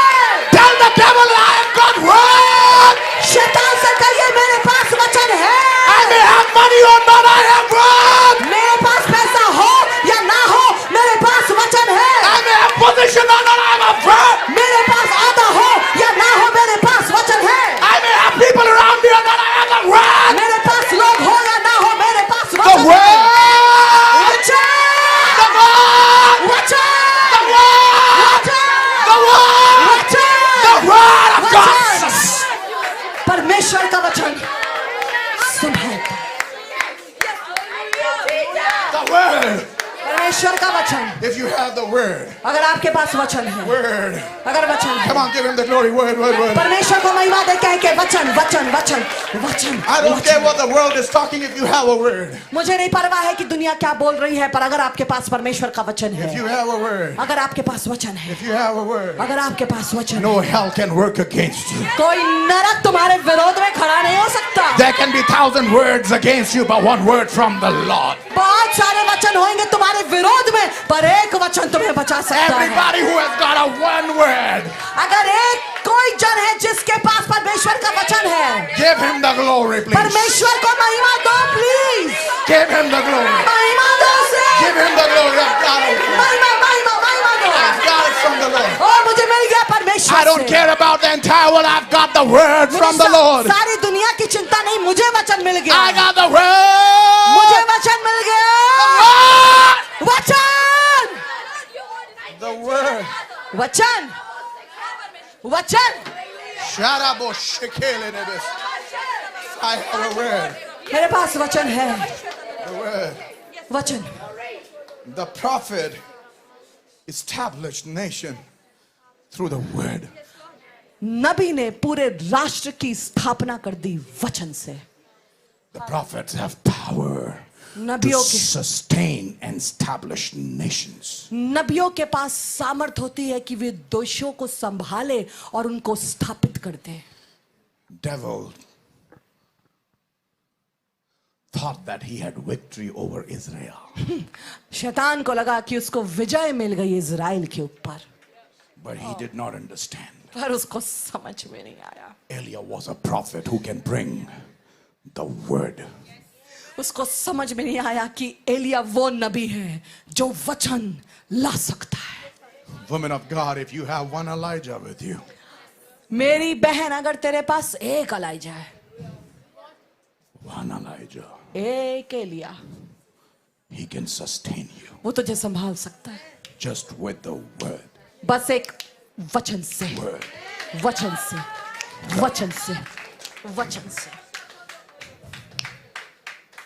Tell the devil, I have got word. शैतान से कहिए, मेरे पास वचन है। I may have money or not, I have word. मेरे पास पैसा हो या ना हो, मेरे पास वचन है। I may have position or not, I have a word. मेरे पास औहदा हो या ना हो, मेरे पास वचन है। I may have people around me or not, I have a word. मेरे पास लोग हो या ना हो, मेरे पास The वचन है। word. वचन, The word. वचन, The word. वचन, The word. वचन, The word of God. वचन। परमेश्वर का वचन संभालता। The word. परमेश्वर का वचन। If you have the word. अगर आपके पास वचन है, Word. अगर वचन है, Come on, give him the glory. Word, word, word. परमेश्वर को महिमा दे, कह के वचन, वचन, वचन, वचन, I don't वचन। care what the world is talking if you have a word. मुझे नहीं परवाह है कि दुनिया क्या बोल रही है, पर अगर आपके पास परमेश्वर का वचन If you है, have a word. अगर आपके पास वचन है, If you have a word. अगर आपके पास वचन है, No hell can work against you. कोई नरक तुम्हारे विरोध में खड़ा नहीं हो सकता। There can be 1,000 words against you, but one word from the Lord. बहुत सारे वचन होंगे तुम्हारे विरोध में, पर एक वचन तुम्हें बचा सकता है। Everybody who has got a one word, अगर एक कोई जन है जिसके पास परमेश्वर का वचन है, give him the glory, please. परमेश्वर को महिमा दो please, Give him the glory. महिमा दो उसे। Give him the glory. I've got it. महिमा, महिमा, महिमा दो। I've got it from the Lord. और मुझे मिल गया परमेश्वर I don't से। care about the entire world. I've got the word मुझे from the Lord. सारी दुनिया की चिंता नहीं, मुझे वचन मिल गया। I got the word. मुझे वचन मिल गया। The वचन, word. The word. वचन, वचन। Sharabo shekele nebes. I have a word. मेरे पास वचन है, The word. वचन। The prophet established nation through the word. नबी ने पूरे राष्ट्र की स्थापना कर दी वचन से। The prophets have power to नबियों के sustain and establish nations. नबियों के पास सामर्थ होती है कि वे देशों को संभाले और उनको स्थापित कर दे। Devil thought that he had victory over Israel, शैतान को लगा कि उसको विजय मिल गई इजराइल के ऊपर, but he did not understand. पर उसको समझ में नहीं आया। Eliah was a prophet who can bring the word. उसको समझ में नहीं आया कि एलिया वो नबी है जो वचन ला सकता है। Woman of God, if you have one Elijah with you, मेरी बहन, अगर तेरे पास एक एलिजा है, one Elijah, एक Elia, he can sustain you वो तुझे संभाल सकता है just with the word. बस एक वचन से, Word. वचन से, वचन से, वचन से।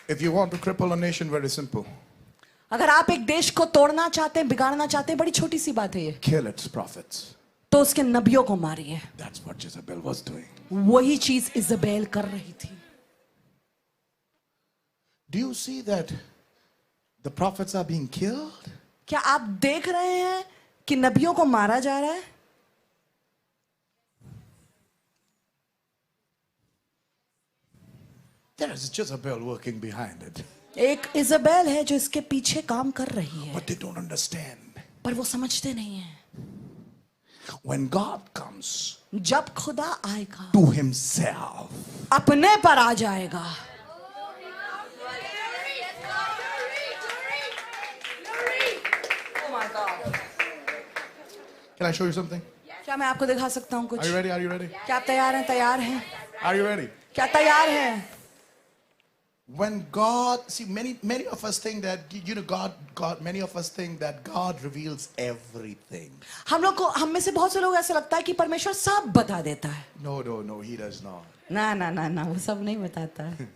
If you want to cripple a nation, very simple. अगर आप एक देश को तोड़ना चाहते हैं, बिगाड़ना चाहते हैं, बड़ी छोटी सी बात है ये, Kill its prophets. तो उसके नबियों को मारिए। That's what Jezebel was doing. वही चीज इजबेल कर रही थी। Do you see that the prophets are being killed? क्या आप देख रहे हैं कि नबियों को मारा जा रहा है? There is Jezebel working behind it. एक इजबेल है जो इसके पीछे काम कर रही है, But they don't understand. पर वो समझते नहीं है। when God comes जब खुदा आएगा to himself, अपने पर आ जाएगा. can I show you something? क्या मैं आपको दिखा सकता हूँ Are you कुछ? ready? Are you ready? क्या आप तैयार हैं? तैयार हैं? Are you ready? क्या तैयार हैं? When God, see, many of us think that, you know, many of us think that God reveals everything. हम में से बहुत से लोग ऐसा लगता है कि परमेश्वर सब बता देता है. No, he does not. ना वो सब नहीं बताता है.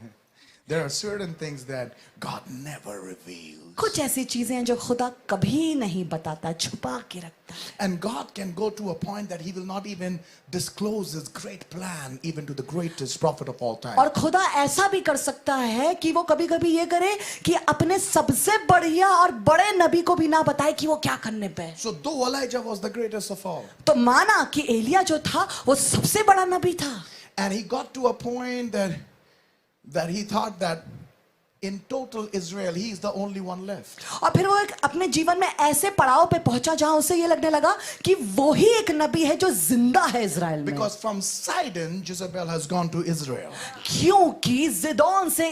There are certain things that God never reveals. कुछ ऐसी चीजें हैं जो खुदा कभी नहीं बताता, छुपा के रखता है. And God can go to a point that he will not even disclose his great plan even to the greatest prophet of all time. और खुदा ऐसा भी कर सकता है कि वो कभी कभी ये करे कि अपने सबसे बढ़िया और बड़े नबी को भी ना बताए कि वो क्या करने पे है. So though Elijah was the greatest of all, तो माना कि एलिया जो था वो सबसे बड़ा नबी था. and he got to a point that he thought that in total Israel he is the only one left. और फिर वो एक अपने जीवन में ऐसे पड़ाव पे पहुंचा जहां उसे ये लगने लगा कि वो ही एक नबी है जो जिंदा है इजराइल में. Because from Sidon Jezebel has gone to Israel. क्योंकि जिदोन से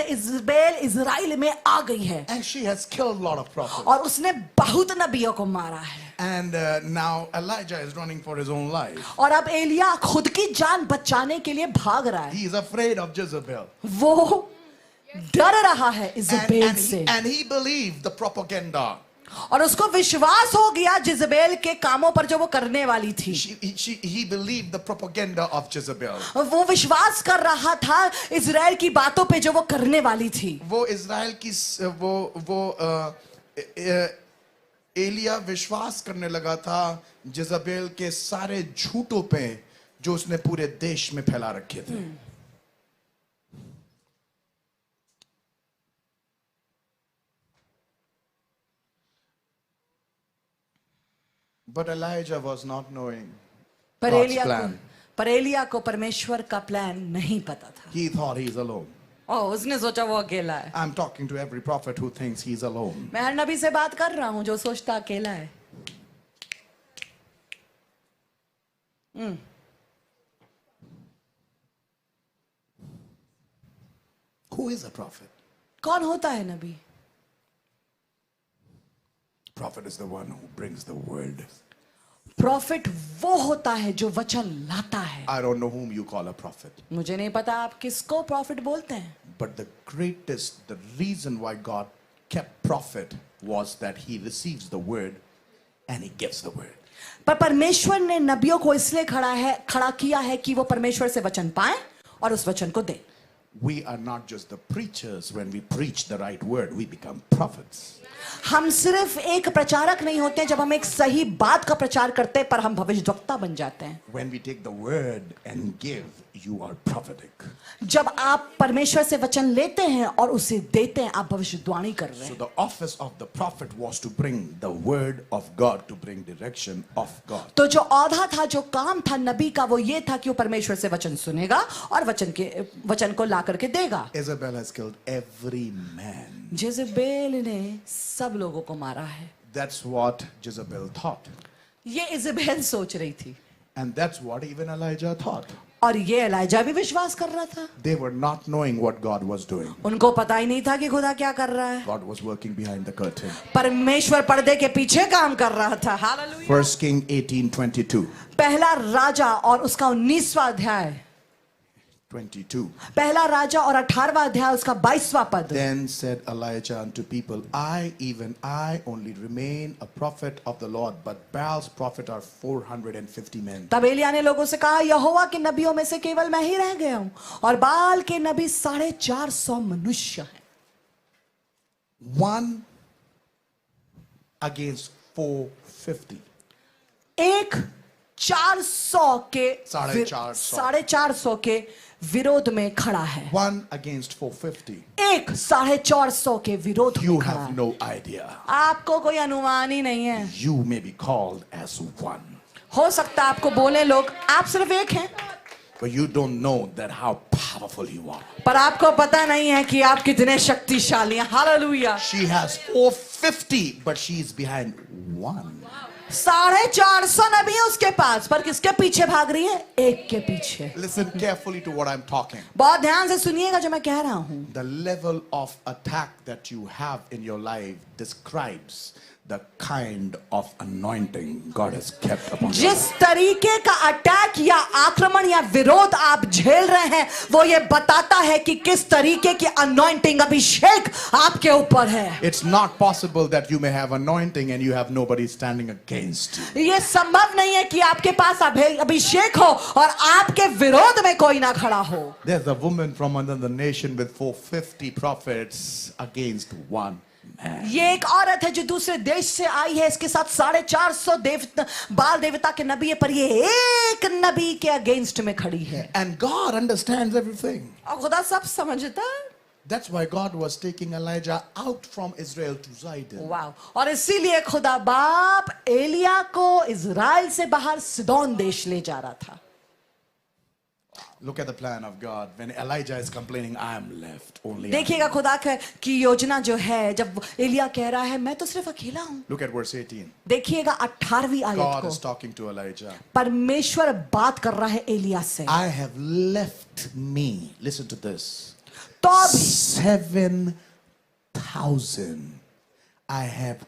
इजबेल इजराइल में आ गई है. And she has killed a lot of prophets. और उसने बहुत नबियों को मारा है. And now Elijah is running for his own life. और अब एलिया खुद की जान बचाने के लिए भाग रहा है. He is afraid of Jezebel. वो डर रहा है इजबेल से. And he believed the propaganda. और उसको विश्वास हो गया जिजबेल के कामों पर जो वो करने वाली थी. He believed the propaganda of Jezebel. वो विश्वास कर रहा था इजराइल की बातों पे जो वो करने वाली थी. वो इजराइल की एलिया विश्वास करने लगा था जेजबेल के सारे झूठों पे जो उसने पूरे देश में फैला रखे थे. But Elijah was not knowing God's plan. पर एलिया को परमेश्वर का प्लान नहीं पता था. He thought he's alone. उसने सोचा वो अकेला है. I'm talking to every prophet who thinks he's alone. मैं हर नबी से बात कर रहा हूं जो सोचता अकेला है. Who is a prophet? कौन होता है नबी? Prophet is the one who brings the word. Profit वो होता है जो वचन लाता है. I don't know whom you call a prophet. मुझे नहीं पता आप किसको प्रॉफिट बोलते हैं. But the reason why God kept prophet was that he receives the word and he gives the word. पर परमेश्वर ने नबियों को इसलिए खड़ा किया है कि वो परमेश्वर से वचन पाएं और उस वचन को दें. We are not just the preachers. When we preach the right word, we become prophets. हम सिर्फ एक प्रचारक नहीं होते जब हम एक सही बात का प्रचार करते हैं पर हम भविष्यद्वक्ता बन जाते हैं. When we take the word and give, you are prophetic. जब आप परमेश्वर से वचन लेते हैं और उसे देते हैं आप भविष्यवाणी कर रहे So हैं. the office of the prophet was to bring the word of God, to bring direction of God. तो जो औधा था जो काम था नबी का वो ये था कि वो परमेश्वर से वचन सुनेगा और वचन को ला करके देगा. Jezebel has killed every man. Jezebel ने सब लोगों को मारा है. That's what Jezebel thought. ये इजबेल सोच रही थी. And that's what even Elijah thought. और ये एलाइजा भी विश्वास कर रहा था. They were not knowing what God was doing. उनको पता ही नहीं था कि खुदा क्या कर रहा है. God was working behind the curtain. परमेश्वर पर्दे के पीछे काम कर रहा था. हालेलुया. 1 King 18:22. पहला राजा और उसका 19वां अध्याय. 22. पहला राजा और 18वां अध्याय उसका 22वां पद. Then said Elijah unto people, I only remain a prophet of the Lord, but Baal's prophet are 450 men. तब एलिया ने लोगों से कहा यहोवा के नबियों में से केवल मैं ही रह गया हूं और बाल के नबी 450 मनुष्य हैं. 1 against 450. एक 400 के 450 के विरोध में खड़ा है. 1 against 450. एक 450 के विरोध You में खड़ा have है. no idea. आपको कोई अनुमान ही नहीं है. You may be called as one, हो सकता है आपको बोले लोग आप सिर्फ एक हैं, but you don't know that how powerful you are. पर आपको पता नहीं है कि आप कितने शक्तिशाली हैं. Hallelujah. She has 450 50, but she is behind one. 450 नबी है उसके पास, पर किसके पीछे भाग रही है? एक के पीछे। Listen carefully to what I'm talking. बहुत ध्यान से सुनिएगा जो मैं कह रहा हूं। The level of attack that you have in your life describes the kind of anointing God has kept upon you. जिस तरीके का अटैक या आक्रमण या विरोध आप झेल रहे हैं, वो ये बताता है कि किस तरीके की अनॉइंटिंग, अभिषेक आपके ऊपर है। It's not possible that you may have anointing and you have nobody standing against you. ये संभव नहीं है कि आपके पास अभिषेक हो और आपके विरोध में कोई ना खड़ा हो। There's a woman from another nation with 450 prophets against one man. ये एक औरत है जो दूसरे देश से आई है, इसके साथ 450 बाल देवता के नबी है, पर ये एक नबी के अगेंस्ट में खड़ी है। And God understands everything. और खुदा सब समझता है। That's why God was taking Elijah out from Israel to Zidon. वाह! और इसीलिए खुदा बाप एलिया को इजराइल से बाहर सिदोन देश ले जा रहा था। Look at the plan of God. When Elijah is complaining, I am left. Only I am. देखिएगा खुदा की योजना जो है, जब एलिया कह रहा है मैं तो सिर्फ अकेला हूं। Look at verse 18. देखिएगा 18वीं आयत God को। is talking to Elijah. परमेश्वर बात कर रहा है एलिया से। I have left me. Listen to this. तो अभी 7,000. I have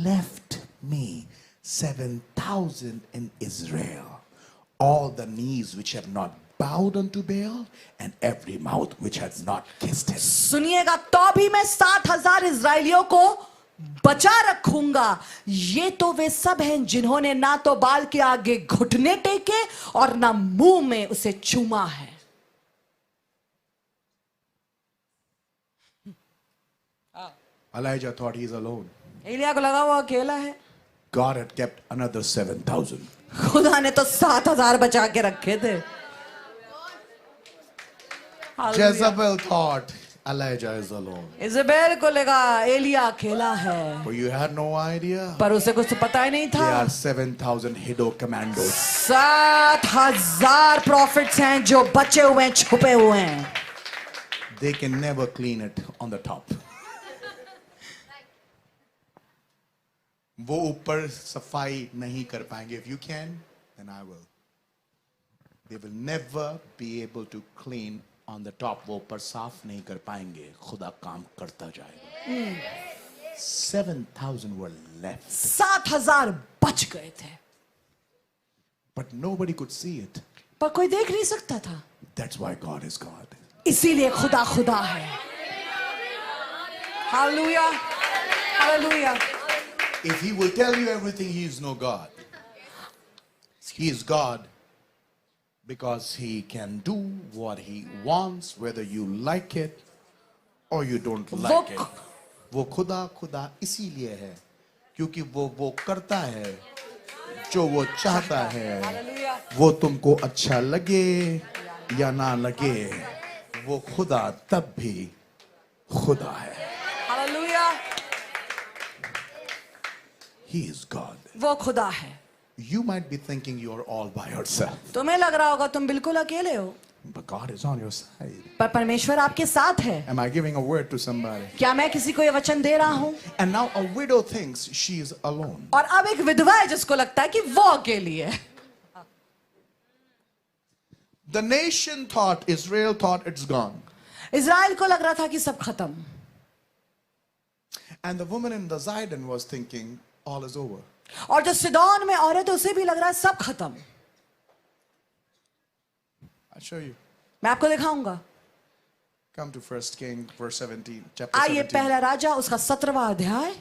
left me 7,000 in Israel. All the knees which have not bowed unto Baal, and every mouth which has not kissed him. सुनिएगा, तो भी मैं 7,000 इजरायलियों को बचा रखूंगा। ये तो वे सब हैं जिन्होंने ना तो बाल के आगे घुटने टेके और ना मुंह में उसे चूमा है। Elijah thought he's alone. Elia को लगा वो अकेला है। God had kept another 7,000. खुदा ने तो 7,000 बचा के रखे थे। Jezebel thought Elijah is alone. इज़बेल को लगा एलिया अकेला है, But you had no idea. पर उसे कुछ तो पता ही नहीं There था। are 7,000 Hiddo commandos. 7,000 प्रॉफिट्स हैं जो बचे हुए हैं, छुपे हुए हैं। They can never clean it on the top. वो ऊपर सफाई नहीं कर पाएंगे. If you can, then I will. They will never be able to clean on the top. वो ऊपर साफ नहीं कर पाएंगे. खुदा काम करता जाएगा. 7,000 were left. 7,000 बच गए थे, But nobody could see it. पर कोई देख नहीं सकता था। That's why God is God. इसीलिए खुदा खुदा है। Hallelujah, hallelujah. If he will tell you everything, he is no God. He is God because he can do what he wants, whether you like it or you don't like it. वो खुदा खुदा इसीलिए है क्योंकि वो करता है जो वो चाहता है, वो तुमको अच्छा लगे या ना लगे, वो खुदा तब भी खुदा है. Hallelujah, He is God. वो खुदा है। You might be thinking you're all by yourself, तुम्हें लग रहा होगा तुम बिल्कुल अकेले हो, but God is on your side. पर परमेश्वर आपके साथ है। Am I giving a word to somebody? क्या मैं किसी को ये वचन दे रहा हूँ? And now a widow thinks she is alone. और अब एक विधवा है जिसको लगता है कि वो अकेली है। The nation thought, Israel thought it's gone. Israel को लग रहा था कि सब खत्म, And the woman in the Zidon was thinking all is over. और जो सिदोन में औरत है उसे भी लग रहा है सब खत्म। I'll show you. मैं आपको दिखाऊंगा। Come to 1 King, verse 17, chapter आइए 17. पहला राजा उसका 17वां अध्याय।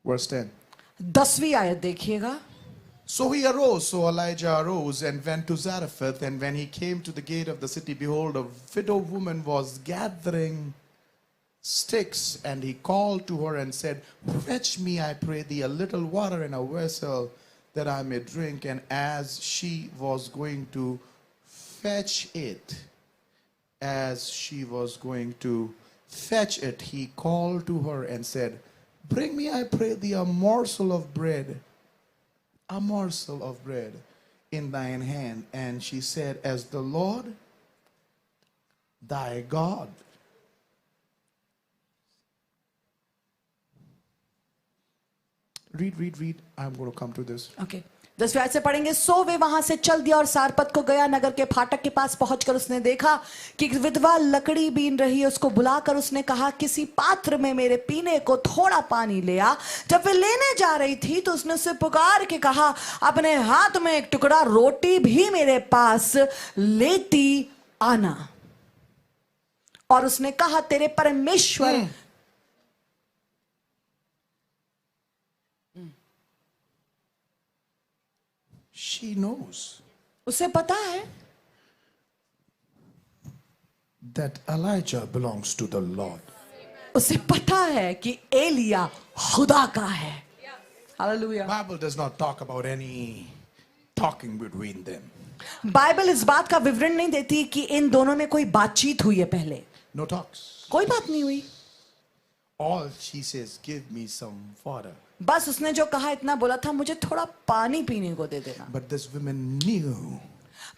Verse 10. 10वीं आयत देखिएगा। So he arose, so Elijah arose and went to Zarephath, and when he came to the gate of the city, behold, a widow woman was gathering sticks, and he called to her and said, Fetch me, I pray thee, a little water in a vessel, that I may drink. And as she was going to fetch it, he called to her and said, Bring me, I pray thee, a morsel of bread in thine hand. And she said, as the Lord thy God. Read. I'm going to come to this. Okay 10वें आयत से पढ़ेंगे। सो वे वहां से चल दिया और सारपत को गया। नगर के फाटक के पास पहुंचकर उसने देखा कि विधवा लकड़ी बीन रही है। उसको बुलाकर उसने कहा, किसी पात्र में मेरे पीने को थोड़ा पानी ले आ। जब वे लेने जा रही थी तो उसने उसे पुकार के कहा, अपने हाथ में एक टुकड़ा रोटी भी मेरे पास लेती आना। और उसने कहा, तेरे परमेश्वर She knows उसे पता है that Elijah belongs to the Lord. उसे पता है कि एलिया खुदा का है। Hallelujah. Bible does not talk about any talking between them. Bible इस बात का विवरण नहीं देती कि इन दोनों में कोई बातचीत हुई है पहले। No talks. कोई बात नहीं हुई। All she says, give me some water. बस उसने जो कहा इतना बोला था, मुझे थोड़ा पानी पीने को दे देना। But this woman knew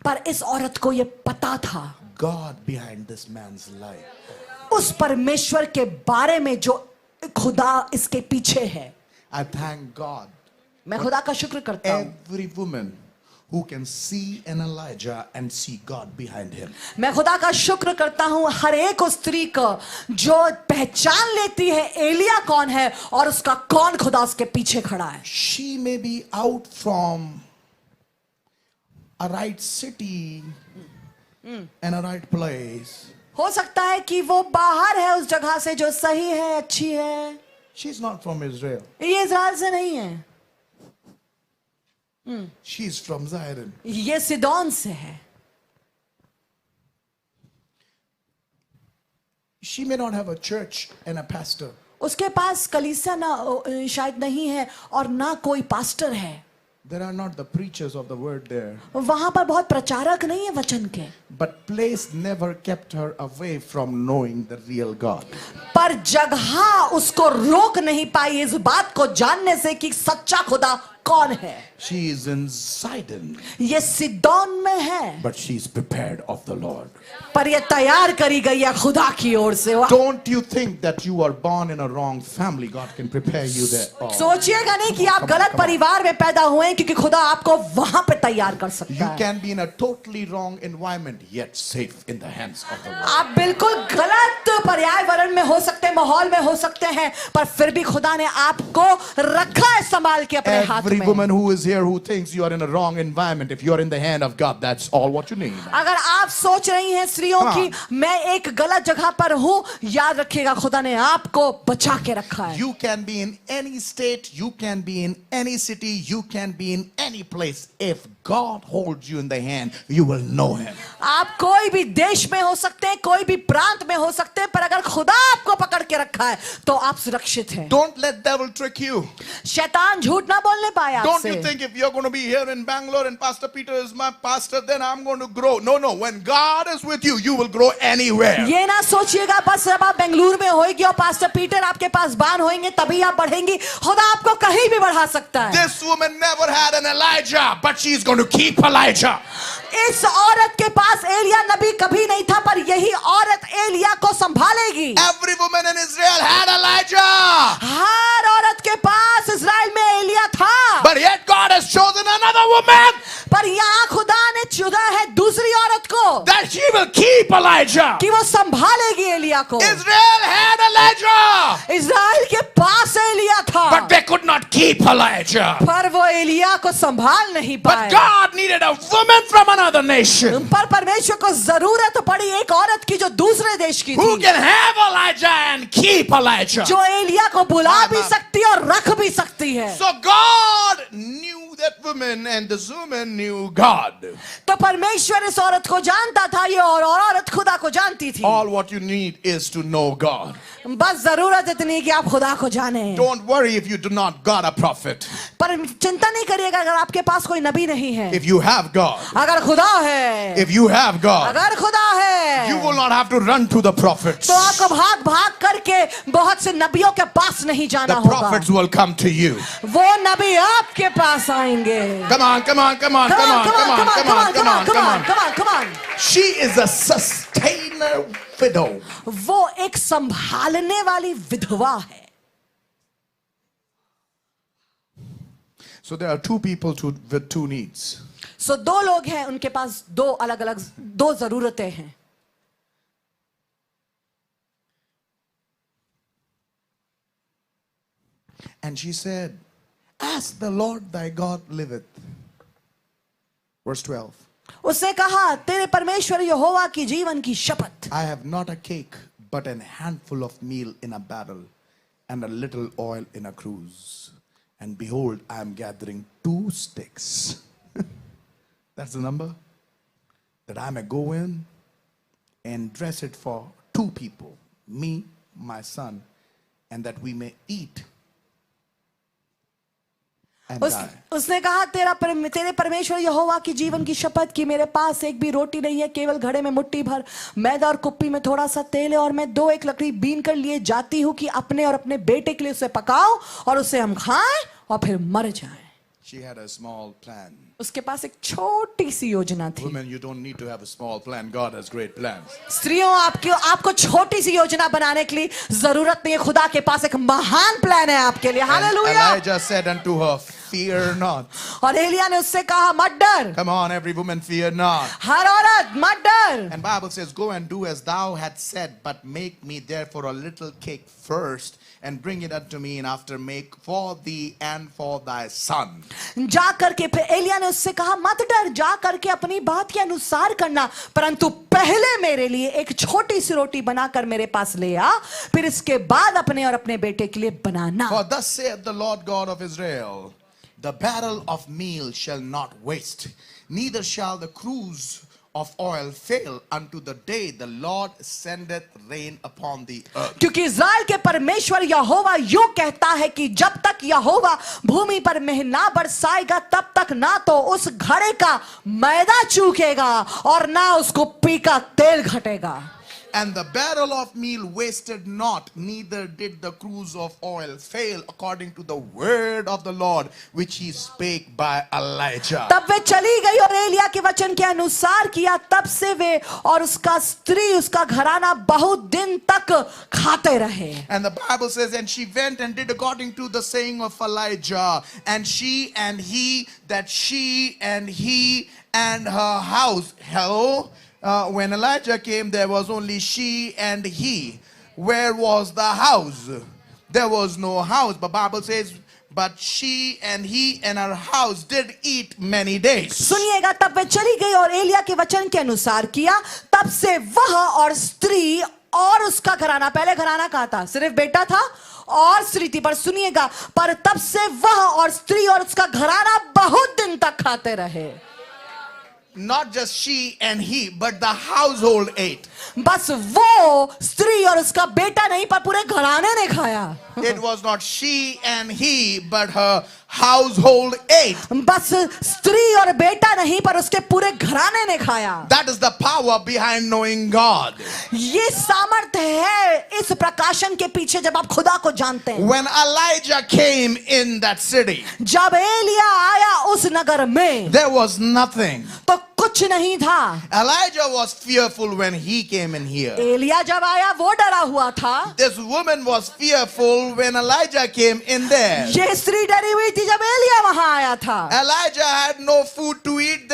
पर इस औरत को ये पता था God behind this man's life. उस परमेश्वर के बारे में जो खुदा इसके पीछे है। I thank God. मैं खुदा का शुक्र करता हूँ। Every woman who can see an Elijah and see God behind him. मैं खुदा का शुक्र करता हूँ हर एक उस स्त्री को जो पहचान लेती है एलिया कौन है और उसका कौन खुदा उसके पीछे खड़ा है। She may be out from a right city and a right place. हो सकता है कि वो बाहर है उस जगह से जो सही है, अच्छी है। She's not from Israel. ये इज़राइल से नहीं है, She's from Zidon. ये सिदोन से है। She may not have a church and a pastor. उसके पास कलीसिया ना शायद नहीं है और ना कोई पास्टर है। There are not the preachers of the word there. वहां पर बहुत प्रचारक नहीं है वचन के। But place never kept her away from knowing the real God. पर जगह उसको रोक नहीं पाई इस बात को जानने से कि सच्चा खुदा कौन है। She is in Sidon, ये सिदोन में है, but she's prepared of the Lord. पर ये तैयार करी गई है खुदा की ओर से। Don't you think that you are born in a wrong family? God can prepare you there. Oh. सोचिएगा नहीं कि आप Come on, गलत come on. परिवार में पैदा हुए हैं, क्योंकि खुदा आपको वहां पे तैयार कर सकता You है। can be in a totally wrong environment yet safe in the hands of the Lord. आप बिल्कुल गलत पर्यावरण में हो सकते हैं, माहौल में हो सकते हैं, पर फिर भी खुदा ने आपको रखा है संभाल के अपने हाथ Every में। woman who is here who thinks you are in a wrong environment, if you are in the hand of God, that's all what you need. अगर आप सोच रही हैं स्त्रियों हाँ। की मैं एक गलत जगह पर हूं, याद रखिएगा खुदा ने आपको बचा के रखा है। You can be in any state, you can be in any city, you can be in any place. If God holds you in the hand, you will know Him. आप कोई भी देश में हो सकते हैं, कोई भी प्रांत में हो सकते हैं, पर अगर खुदा आपको पकड़ के रखा है तो आप सुरक्षित हैं। Don't let devil trick you. शैतान झूठ ना बोलने पाए Don't आपसे। you think if you're going to be here in Bangalore and Pastor Peter is my pastor, then I'm going to grow. No. When God is with you, you will grow anywhere. ये ना सोचिएगा बस जब आप बेंगलुरु में होएगी और pastor Peter आपके पास बान होएंगे तभी आप बढ़ेंगी। खुदा आपको कहीं भी बढ़ा सकता है। This woman never had an Elijah, but she's going to keep Elijah. इस औरत के पास एलिया नबी कभी नहीं था, पर यही औरत एलिया को संभालेगी। Every woman in Israel had Elijah. हर औरत के पास इज़राइल में एलिया था, But yet God has chosen another woman पर यहाँ खुदा ने चुना है दूसरी औरत को that she will keep Elijah. कि वो संभालेगी एलिया को। Israel had Elijah, इज़राइल के पास एलिया था, but they could not keep Elijah. पर वो एलिया को संभाल नहीं But पाए। God needed a woman from another nation पर परमेश्वर को जरूरत पड़ी एक औरत की जो दूसरे देश की who थी, can have Elijah and keep Elijah. जो एलिया को बुला हाँ, भी हाँ। सकती है और रख भी सकती है। So God knew that woman and this woman knew God. तो परमेश्वर इस औरत को जानता था, ये और औरत खुदा को जानती थी। All what you need is to know God. बस जरूरत इतनी कि आप खुदा को जाने। Don't worry if you do not got a prophet. पर चिंता नहीं करिएगा अगर आपके पास कोई नबी नहीं है। If you have God, अगर खुदा है, if you have God, अगर खुदा है, है। You will not have to run to the prophets. तो आपको भाग भाग करके बहुत से नबियों के पास नहीं जाना The होगा। prophets will come to you. वो नबी आपके पास आएंगे। Come on, come on, come on, come on, come on, come on, come on, come on. come on. She is a sustainer widow. वो एक संभालने वाली विधवा है। So there are two people with two needs. सो दो लोग हैं, उनके पास दो अलग अलग दो जरूरतें हैं। And she said, as the Lord thy God liveth. Verse 12. उसने कहा, तेरे परमेश्वर यहोवा की जीवन की शपथ, I have not a cake, but an handful of meal in a barrel, and a little oil in a cruse. And behold, I am gathering 2 sticks. That's the number. That I may go in and dress it for 2 people, me, my son, and that we may eat and die. उसने कहा, तेरे परमेश्वर यहोवा की जीवन की शपथ की मेरे पास एक भी रोटी नहीं है, केवल घड़े में मुट्ठी भर मैदा और कुप्पी में थोड़ा सा तेल है, और मैं 2 एक लकड़ी बीन कर लिए जाती हूं कि अपने और अपने बेटे के लिए उसे पकाओ और उसे हम खाएं और फिर मर जाएं। She had a small plan. उसके पास एक छोटी सी योजना थी। Women, you don't need to have a small plan. God has great plans. स्त्रियों, आपको छोटी सी योजना बनाने के लिए जरूरत नहीं है, खुदा के पास एक महान प्लान है आपके लिए। And hallelujah. Elijah said unto her, fear not. और एलिया ने उससे कहा, मत डर। Come on, every woman, fear not. हर औरत मत डर। And Bible says, go and do as thou hadst said, but make me therefore a little cake first, and bring it unto me, and after make for thee and for thy son. जा करके, फिर एलिया ने उससे कहा, मत डर, जा करके अपनी बात के अनुसार करना, परंतु पहले मेरे लिए एक छोटी सी रोटी बनाकर मेरे पास ले आ, फिर इसके बाद अपने और अपने बेटे के लिए बनाना। For thus saith the Lord God of Israel, the barrel of meal shall not waste, neither shall the cruse of oil fail unto the day the Lord sendeth rain upon the earth. क्योंकि Israel के परमेश्वर यहोवा यूं कहता है कि जब तक यहोवा भूमि पर मेंह ना बरसाएगा, तब तक ना तो उस घड़े का मैदा चूकेगा और ना उसको पीका तेल घटेगा। And the barrel of meal wasted not, neither did the cruse of oil fail, according to the word of the Lord which he spake by Elijah. तब वे चली गई और एलिया के वचन के अनुसार किया, तब से वे और उसका स्त्री उसका घराना बहुत दिन तक खाते रहे। And the Bible says, and she went and did according to the saying of Elijah, and she and he, that she and he and her house. Hello? When Elijah came, there was only she and he. Where was the house? There was no house. But Bible says, but she and he and her house did eat many days. सुनिएगा, तब वे चली गई और एलिया के वचन के अनुसार किया, तब से वह और स्त्री और उसका घराना, पहले घराना कहा था, सिर्फ बेटा था और स्त्री थी, पर सुनिएगा, पर तब से वह और स्त्री और उसका घराना बहुत दिन तक खाते रहे। Not just she and he, but the household ate. बस वो स्त्री और उसका बेटा नहीं, पर पूरे घराने ने खाया। It was not she and he, but her household ate. बस स्त्री और बेटा नहीं, पर उसके पूरे घराने ने खाया। That is the power behind knowing God. ये सामर्थ्य है इस प्रकाशन के पीछे, जब आप खुदा को जानते हैं। When Elijah came in that city, जब एलिया आया उस नगर में, there was nothing. तो कुछ नहीं था। Elijah was fearful when he came in here. Elia जब आया वो डरा हुआ था। This woman was fearful when Elijah came in there. ये स्त्री डरी हुई थी जब एलिया वहां आया था। Elijah had no food to eat.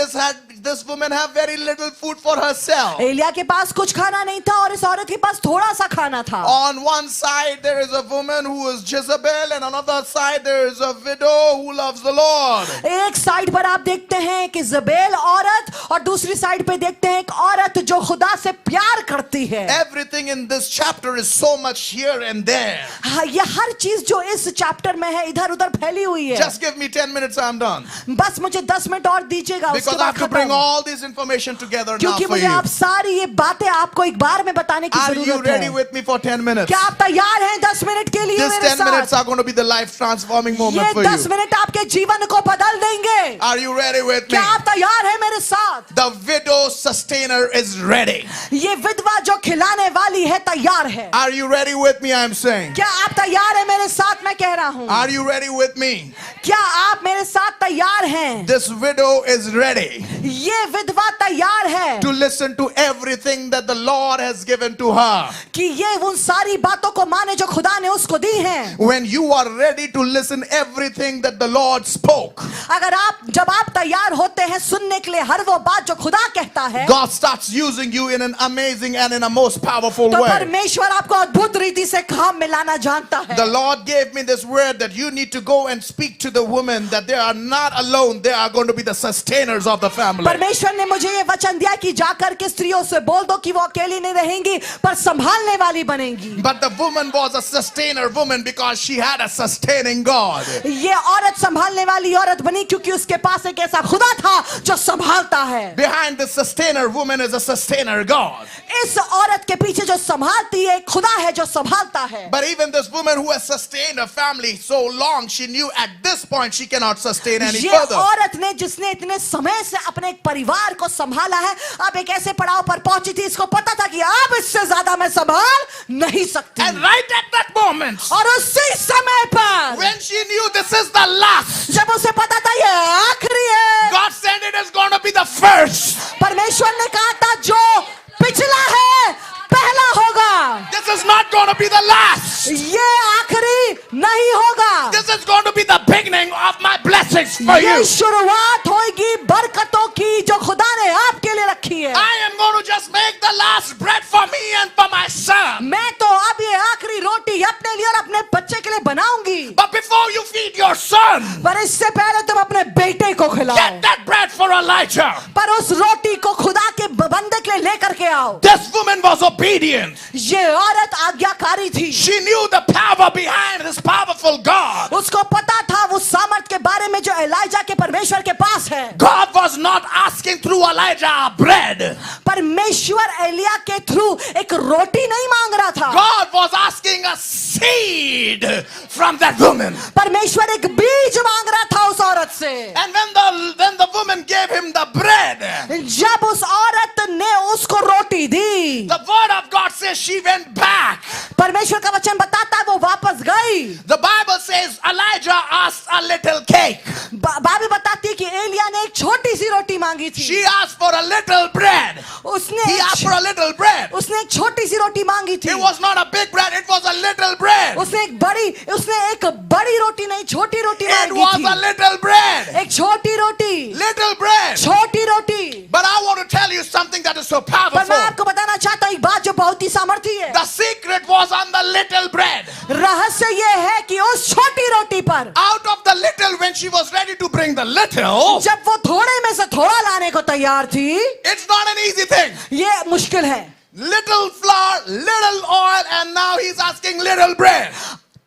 This woman had very little food for herself. Elia के पास कुछ खाना नहीं था और इस औरत के पास थोड़ा सा खाना था। On one side there is a woman who is Jezebel, and on another side there is a widow who loves the Lord. एक साइड पर आप देखते हैं कि जबेल औरत, और दूसरी साइड पे देखते हैं एक औरत जो खुदा से प्यार करती सकती है। Everything in this chapter is so much here and there. हाँ, ये हर चीज जो इस चैप्टर में है इधर उधर फैली हुई है। Just give me 10 minutes, I'm done. बस मुझे 10 मिनट और दीजिएगा, उसके Because I बाद have to bring खत्म। all this information together now क्योंकि for मुझे you. आप सारी ये बातें आपको एक बार में बताने की Are you जरूरत ready है। with me for 10 minutes? क्या आप तैयार हैं 10 मिनट के लिए These मेरे 10 minutes साथ? are going to be the life transforming moment ये for 10 you. मिनट आपके जीवन को बदल देंगे। Are you ready with me? क्या आप तैयार हैं मेरे साथ? The widow sustainer is ready. ये विधवा जो खिलाने वाली है तैयार है। Are you ready with me? I'm saying. क्या आप तैयार हैं मेरे साथ? मैं कह रहा हूँ, Are you ready with me? क्या आप मेरे साथ तैयार हैं? This widow is ready ये विधवा तैयार है to listen to everything that the Lord has given to her. कि ये उन सारी बातों को माने जो खुदा ने उसको दी हैं। When you are ready to listen everything that the Lord spoke, अगर आप जब आप तैयार होते हैं सुनने के लिए हर वो बात जो खुदा कहता है, God starts using you in an amazing and in a most powerful तो way. परमेश्वर आपको अद्भुत रीति से काम मिलाना जानता है। The Lord gave me this word that you need to go and speak to the women that they are not alone. They are going to be the sustainers of the family. परमेश्वर ने मुझे ये वचन दिया कि जाकर के स्त्रियों से बोल दो कि वो अकेली नहीं रहेंगी पर संभालने वाली बनेंगी। But the woman was a sustainer woman because she had a sustaining God. ये औरत संभालने वाली औरत बनी क्योंकि उसके पास एक ऐसा खुदा था जो संभालता है। Behind the sustainer woman is a sustainer God. इस औरत के पीछे जो संभालती है खुदा है जो संभालता है। But even this woman who has sustained a family so long, she knew at this point she cannot sustain any ये further. औरत ने जिसने इतने समय से अपने एक परिवार को संभाला है, अब एक ऐसे पड़ाव पर पहुंची थी, इसको पता था कि अब इससे ज्यादा मैं संभाल नहीं सकती। And right at that moment, और उसी समय पर when she knew this is the last, जब उसे पता था ये आखिरी है, God said it is going to be the first. परमेश्वर ने कहा था जो पिछला है पहला होगा। This is not going to be the last. ये आखिरी नहीं होगा। This is going to be the beginning of my blessings for ये you. शुरुआत होगी बरकतों की जो खुदा ने आपके लिए रखी है। I am going to just make the last bread for me and for my son. मैं तो अब ये आखिरी रोटी अपने लिए और अपने बच्चे के लिए बनाऊंगी। But before you feed your son, पर इससे पहले तुम अपने बेटे को खिलाओ। get that bread for Elijah. पर उस रोटी को खुदा के बंदे के लिए लेकर के आओ। This woman was obedient. ये औरत आज्ञाकारी थी। She knew the power behind this powerful God. उसको पता था वो सामर्थ के बारे में जो एलाइजा के परमेश्वर के पास है। God was not asking through Elijah bread. परमेश्वर एलिया के थ्रू एक रोटी नहीं मांग रहा था। God was asking a seed from that woman. परमेश्वर एक बीज मांग रहा था उस औरत से। And when the woman gave him the bread, जब उस औरत ने उसको रोटी दी, the word of God says she went back. परमेश्वर का वचन बताता है वो वापस गई। The Bible says Elijah asked a little cake. Bible बताती है कि एलिया ने एक छोटी सी रोटी मांगी थी। She asked for a little bread. He asked for a little bread. उसने एक छोटी सी रोटी मांगी थी। It was not a big bread, it was a little bread. उसने एक बड़ी रोटी नहीं छोटी रोटी It मांगी was थी। a little bread. एक छोटी रोटी, Little bread. छोटी रोटी। But I want to tell you something that is so पर मैं powerful. आपको बताना चाहता हूँ एक बात जो बहुत ही सामर्थी है। The secret was on the little bread. रहस्य ये है कि उस छोटी रोटी पर Out of the little, when she was ready to bring the little, जब वो थोड़े में से थोड़ा लाने को तैयार थी, it's not an easy thing. ये मुश्किल है। Little flour, little oil, and now he's asking little bread.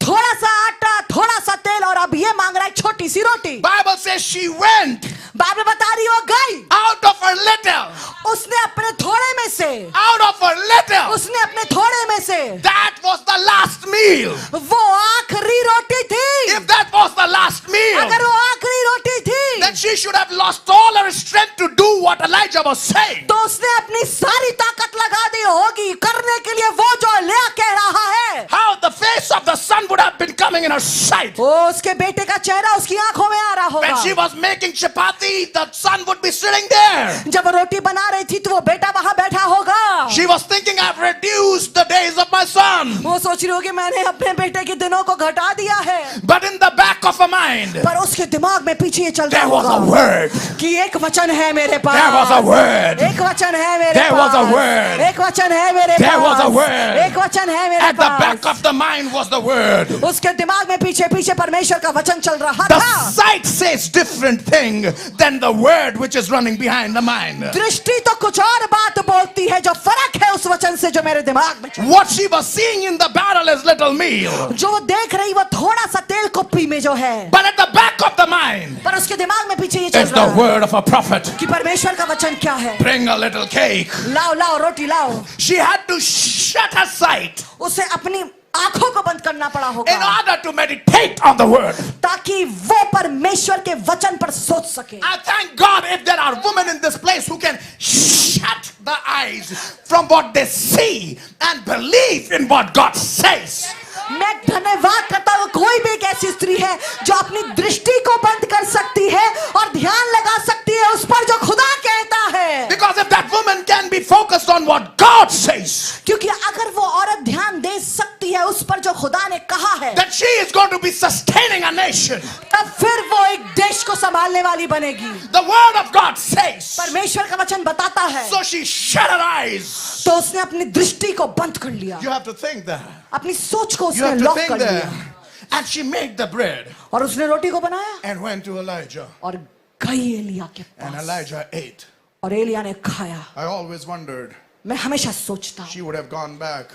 थोड़ा सा आटा, थोड़ा सा तेल और अब ये मांग रहा है छोटी सी रोटी। Bible says she went Bible बता रही वो गई, out of her little, उसने अपने थोड़े में से, out of her little. उसने अपने थोड़े में से, That was the last meal. वो आखिरी रोटी थी। If that was the last meal, अगर वो आखिरी रोटी थी, then she should have lost all her strength to do what Elijah was saying. तो उसने अपनी सारी ताकत लगा दी होगी करने के लिए वो जो एलिया कह रहा है। How the face of the sun would have been coming in her sight. वो उसके बेटे का चेहरा उसकी आंखों में आ रहा When she होगा। was making chapati, the son would be sitting there. जब वो रोटी बना रही थी तो वो बेटा वहां बैठा होगा। She was thinking, I've reduced the days of my son. वो सोच रही होगी मैंने अपने बेटे के दिनों को घटा दिया है। But in the back of her mind, पर उसके दिमाग में पीछे ये चल रहा there was a होगा word. कि एक वचन है मेरे पास। There was a word. एक वचन है मेरे There was a pass. word. एक वचन है मेरे There was a pass. word. एक वचन है मेरे At the back pass. of the mind was the word. उसके दिमाग में पीछे पीछे परमेश्वर का वचन चल रहा The था। sight says different thing than the word which is running behind the mind. दृष्टि तो कुछ और बात बोलती है जो फर्क है उस वचन से जो मेरे दिमाग में चल, What she was seeing in the barrel is little meal. जो वो देख रही वो थोड़ा सा तेल कुप्पी में जो है, But at the back of the mind पर उसके दिमाग में पीछे ये चल is रहा the है word of a prophet. कि परमेश्वर का वचन क्या है। Bring a little cake. लाओ लाओ रोटी लाओ। She had to shut her sight उसे अपनी आंखों को बंद करना पड़ा in होगा order to meditate on the word. ताकि वो परमेश्वर के वचन पर सोच सके। I thank God if there are women in this place who can shut the eyes from what they see and believe in what God says. मैं धन्यवाद करता हूँ कोई भी एक ऐसी स्त्री है जो अपनी दृष्टि को बंद कर सकती है और ध्यान लगा सकती है उस पर जो खुदा कहता है। Because if that woman can be focused on what God says, क्योंकि अगर वो औरत ध्यान दे सकती है उस पर जो खुदा ने कहा है, then she is going to be sustaining a nation. तब फिर वो एक देश को संभालने वाली बनेगी। The word of God says. परमेश्वर का वचन बताता है। So she shut her eyes. तो उसने अपनी दृष्टि को बंद कर लिया, You have to think that. अपनी सोच को You उसने have to लॉक think कर that. लिया And she made the bread और उसने रोटी को बनाया and went to Elijah. और गई एलिया के And पास Elijah ate. और एलिया ने खाया। I always wondered मैं हमेशा सोचता हूँ she would have gone back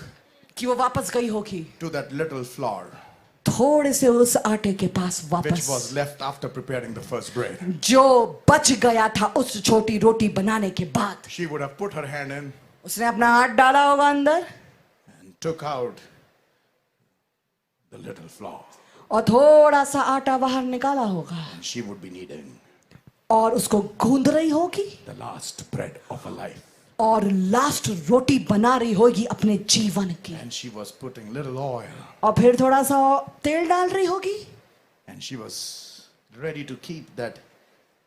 कि वो वापस गई होगी to that little flour थोड़े से उस आटे के पास which वापस, was left after preparing the first bread. जो बच गया था उस छोटी रोटी बनाने के बाद। She would have put her hand in उसने अपना हाथ डाला होगा अंदर and took out the little flour. और थोड़ा सा आटा बाहर निकाला होगा And she would be kneading और उसको गूंद रही होगी the last bread of her life. और लास्ट रोटी बना रही होगी अपने जीवन की। And she was putting little oil. और फिर थोड़ा सा तेल डाल रही होगी And she was ready to keep that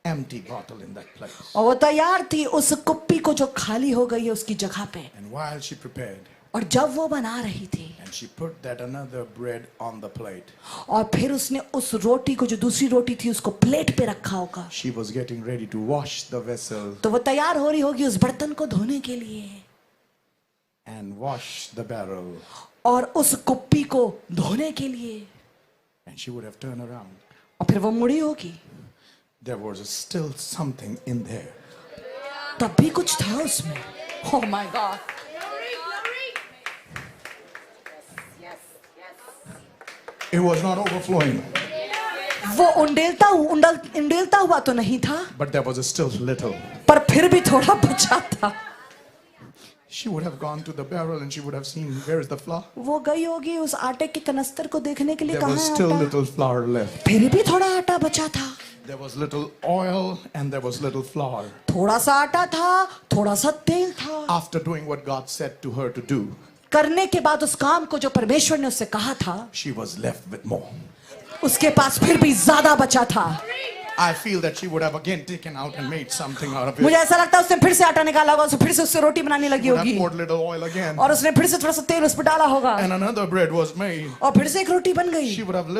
empty bottle in that place. और वो तैयार थी उस कुप्पी को जो खाली हो गई है उसकी जगह पे। And while she prepared, और जब वो बना रही थी and she put that another bread on the plate, और फिर उसने उस रोटी को जो दूसरी रोटी थी उसको प्लेट पे रखा होगा, she was getting ready to wash the vessel तो वो तैयार हो रही होगी उस बर्तन को धोने के लिए and wash the barrel. और उस कुप्पी को धोने के लिए। And she would have turned around. और फिर वो मुड़ी होगी, There was still something in there. तब भी कुछ था उसमें। Oh my God! It was not overflowing, वो उंडेलता हुआ तो नहीं था, but there was still little. पर फिर भी थोड़ा बचा था। She would have gone to the barrel and she would have seen where is the flour. वो गई होगी उस आटे के कनस्तर को देखने के लिए, There was कहाँ still है आटा? little flour left. फिर भी थोड़ा आटा बचा था। There was little oil and there was little flour. थोड़ा सा आटा था, थोड़ा सा तेल था। After doing what God said to her to do, करने के बाद उस काम को जो परमेश्वर ने उससे कहा था, she was left with more. उसके पास फिर भी ज्यादा बचा था। I feel that she would have again taken out and made something out of it. मुझे ऐसा लगता है उसने फिर से आटा निकाला होगा, उसने फिर से उससे रोटी बनाने लगी Would have होगी poured little oil again. और उसने फिर से थोड़ा सा तेल उस पर डाला होगा And another bread was made. और फिर से एक रोटी बन गई। She would have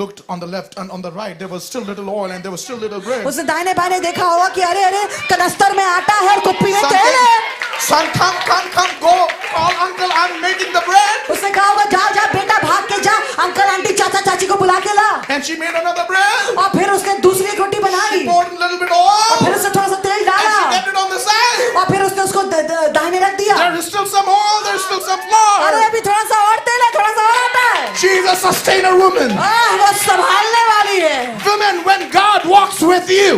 looked on the left and on the right. There was still little oil and there was still little bread. उसने दाहिने बाएं देखा होगा कि अरे अरे कनस्तर में आटा है और कुप्पी में तेल है। Son, come, go. Call uncle, I'm making the bread. उसने कहा होगा जा बेटा भाग के जा, अंकल आंटी चाचा चाची को बुला के ला। And she made another bread. और फिर उसने दूसरी एक रोटी बनाई She poured a little bit और फिर oil. उसने थोड़ा सा तेल And डाला she kept it on the side. और फिर उसने उसको दाहिने रख दिया। There is still some oil, there's still some अरे flour. अभी थोड़ा सा और तेल है, थोड़ा सा और आटा है। She is a sustainer woman. वो संभालने वाली है। Women, when God walks with you,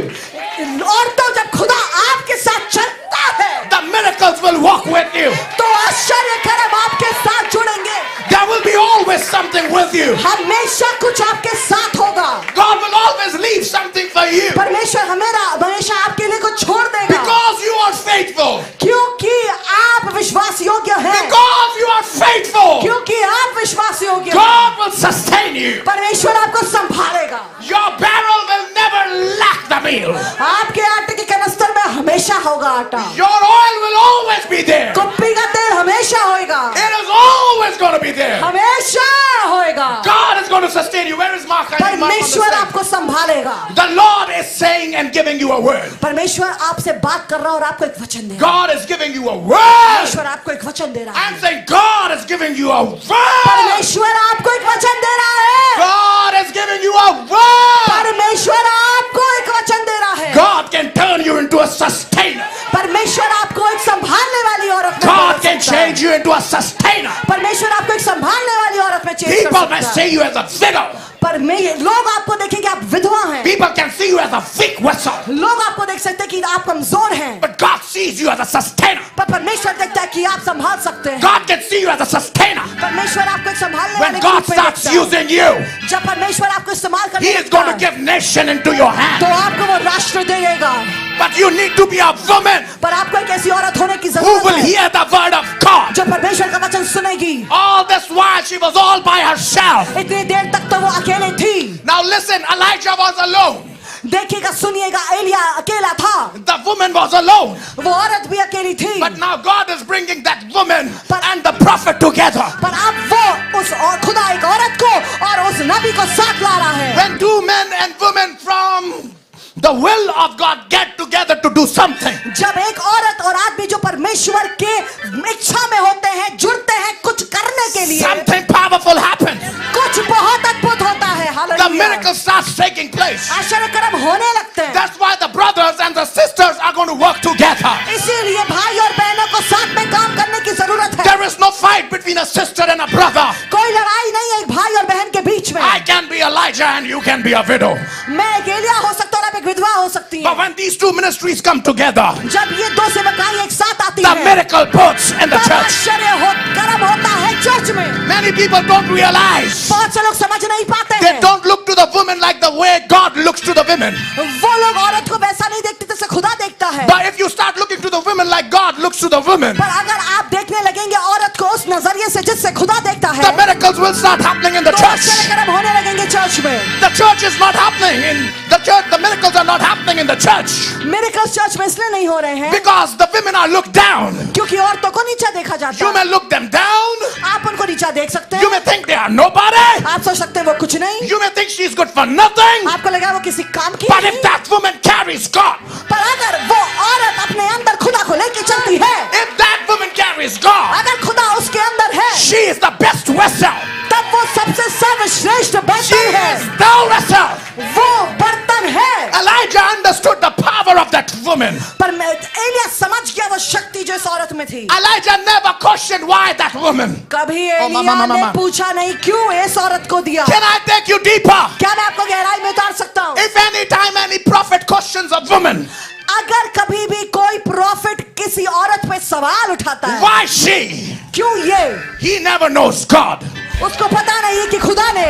औरतों जब खुदा आपके साथ चलता है the miracles will walk with you. तो आश्चर्य कर्म आपके साथ जुड़ेंगे। There will be always something with you. हमेशा कुछ आपके साथ होगा। God will always leave something for you. परमेश्वर हमेशा आपके लिए कुछ छोड़ देगा Because you are faithful. क्योंकि आप विश्वास योग्य हैं। Because you are faithful. क्योंकि आप विश्वास योग्य हैं। God will sustain you. परमेश्वर आपको संभालेगा। Your barrel will never lack the meal. आपके आटे के कनस्तर में हमेशा होगा आटा। Your oil will always be there. कुप्पी का तेल हमेशा होएगा। It is always going to be there. हमेशा होएगा। God is going to sustain you. Where is Mark? I need Mark on the परमेश्वर stage. आपको संभालेगा। The Lord is saying and giving you a word. परमेश्वर आपसे बात कर रहा है और आपको एक वचन दे रहा है। God is giving you a word. परमेश्वर आपको एक वचन दे रहा I'm है। saying God is giving you a word. परमेश्वर आपको एक वचन दे रहा है। God is giving you a word. परमेश्वर आपको एक वचन दे रहा है। God can turn you into a sustainer. परमेश्वर आपको एक संभालने वाली औरत में God बदल can सकता है। change you into a sustainer. परमेश्वर आपको एक संभालने वाली औरत में चेंज कर People may सकता see है। you as a widow. पर लोग आपको देखेंगे आप विधवा हैं। People can see you as a weak vessel. लोग आपको देख सकते हैं कि आप कमजोर हैं। But God sees you as a sustainer. पर परमेश्वर देखता है कि आप संभाल सकते हैं। God can see you as a sustainer. परमेश्वर आपको एक संभालने वाले When के God रूप में starts देखता है। using you, जब परमेश्वर आपको इस्तेमाल He करने is लगता going to है, give nation into your तो hand. आपको वो राष्ट्र देगा। But you need to be a woman पर आपको एक ऐसी औरत होने की who जरूरत will है hear the word of God. जो परमेश्वर का वचन सुनेगी। All this while she was all by herself. इतनी देर तक तो वो अकेले थी। Now listen, Elijah was alone. देखिएगा सुनिएगा, एलिया अकेला था, The woman was alone. वो औरत भी अकेली थी। But now God is bringing that woman and the prophet together. पर अब वो उस और खुदा एक औरत को और उस नबी को साथ ला रहा है। When two men and women from the will of God get together to do something, जब एक औरत और आदमी जो परमेश्वर के इच्छा में होते हैं, जुड़ते हैं कुछ करने के लिए, something powerful happens. कुछ बहुत अद्भुत होता है। The hallelujah. miracle starts taking place. आश्चर्य कर्म होने लगते हैं। That's why the brothers and the sisters are going to work together. इसीलिए भाई और बहनों को साथ में काम करने की जरूरत है। There is no fight between a sister and a brother. कोई लड़ाई नहीं है एक भाई और बहन के बीच में। I can be Elijah and you can be a widow. मैं एक एलिया हो सकता हूँ और आप एक विधवा हो सकती But हैं। when these two ministries come together, जब ये दो सेवकाएं एक साथ आती the हैं, miracle births in the तब church. आश्चर्य कर्म होता है चर्च में। Many people don't realize. बहुत से लोग समझ नहीं पाते They हैं। don't look to the woman like the way God looks to the women. वो लोग औरत को वैसा नहीं देखते जैसे खुदा देखता है। But if you start looking to the women like God looks to the women, पर अगर आप देखने लगेंगे औरत को उस नजरिए से जिससे खुदा देखता है, the miracles will start happening in the तो church. आश्चर्य कर्म होने लगेंगे चर्च में। The church is not happening in the church. The miracles are not happening in the church miracles church में इसलिए नहीं हो रहे हैं because the women are looked down. क्योंकि औरतों को नीचा देखा जाता You है। may look them down. आप उनको नीचा देख सकते You हैं। may think they are nobody. आप सोच सकते हैं वो कुछ नहीं। You may think she's good for nothing. आपको लगा वो किसी काम की But नहीं। if that woman carries God, पर अगर वो औरत अपने अंदर खुदा को लेके चलती है, if that woman carries God, अगर खुदा उसके अंदर है, she is the best vessel. तब वो सबसे सर्वश्रेष्ठ She बर्तन है। is the vessel. वो बर्तन है। Elijah understood the power of that woman. पर एलिया समझ गया वो शक्ति जो इस औरत में थी। Elijah never questioned why that woman. कभी Oh, एलिया mama, ने mama. पूछा नहीं क्यों इस औरत को दिया। Can I take you deeper? क्या मैं आपको गहराई में उतार सकता हूँ? If any time any prophet questions a woman, अगर कभी भी कोई प्रॉफिट किसी औरत पे सवाल उठाता है, why she? क्यों ये, He never knows God. उसको पता नहीं है कि खुदा ने।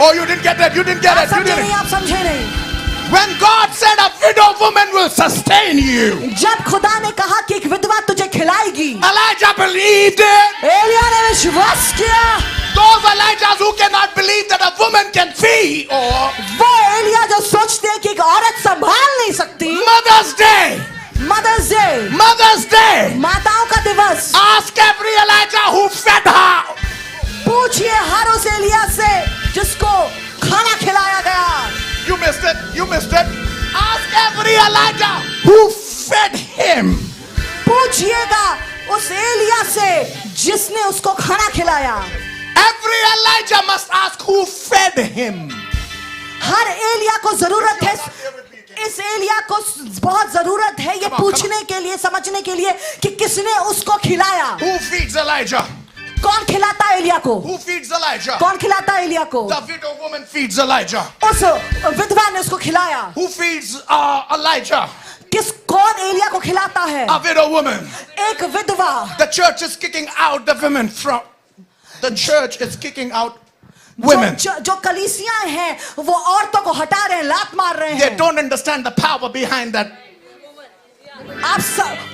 Oh, you didn't get that. You didn't get आप it. You समझे didn't. नहीं, आप समझे नहीं। When God said a widow woman will sustain you, जब खुदा ने कहा कि एक विधवा तुझे खिलाएगी, Elijah believed it. एलिया ने विश्वास किया। Those Elijahs who cannot believe that a woman can feed, or वो एलिया जो सोचते हैं कि एक औरत संभाल नहीं सकती। Mother's Day, mother's day, Mother's Day, माताओं का दिवस, ask every Elijah who fed her. पूछिए हर उस एलिया से जिसको खाना खिलाया गया। You missed it. You missed it. Ask every Elijah who fed him. पूछिएगा उस एलिया से जिसने उसको खाना खिलाया। Every Elijah must ask who fed him. हर एलिया को जरूरत है, इस एलिया को बहुत जरूरत है ये पूछने के लिए, समझने के लिए कि किसने उसको खिलाया। Who feeds Elijah? कौन खिलाता है एलिया को? Who feeds Elijah? कौन खिलाता है एलिया को? The widow woman feeds Elijah. उस विधवा ने उसको खिलाया। Who feeds Elijah? कौन एलिया को खिलाता है? A widow woman. एक विधवा। The church is kicking out the women from. The church is kicking out women. जो कलीसियां हैं वो औरतों को हटा रहे हैं, लात मार रहे They हैं। don't understand the power behind that.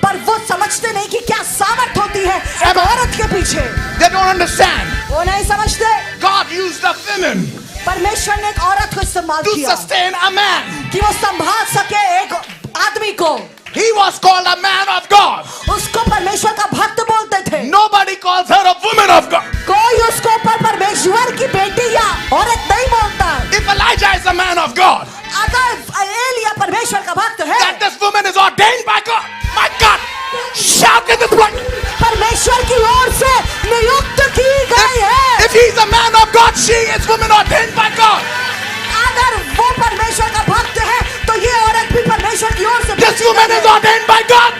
पर वो समझते नहीं कि क्या सामर्थ होती है एक औरत के पीछे। They don't understand. वो नहीं समझते। God used the women परमेश्वर ने एक औरत को इस्तेमाल to किया sustain a man. कि वो संभाल सके एक आदमी को। He was called a man of God. उसको परमेश्वर का भक्त बोलते थे। Nobody calls her a woman of God. कोई उसको परमेश्वर की बेटी या औरत नहीं बोलता। If Elijah is a man of God, अगर एलिया परमेश्वर का भक्त है, that this woman is ordained by God. My God, shout in this place. परमेश्वर की ओर से नियुक्त की गई है। If he's a man of God, she is woman ordained by God. अगर वो परमेश्वर का भक्त है तो ये औरत भी परमेश्वर की ओर से This woman is ordained by God.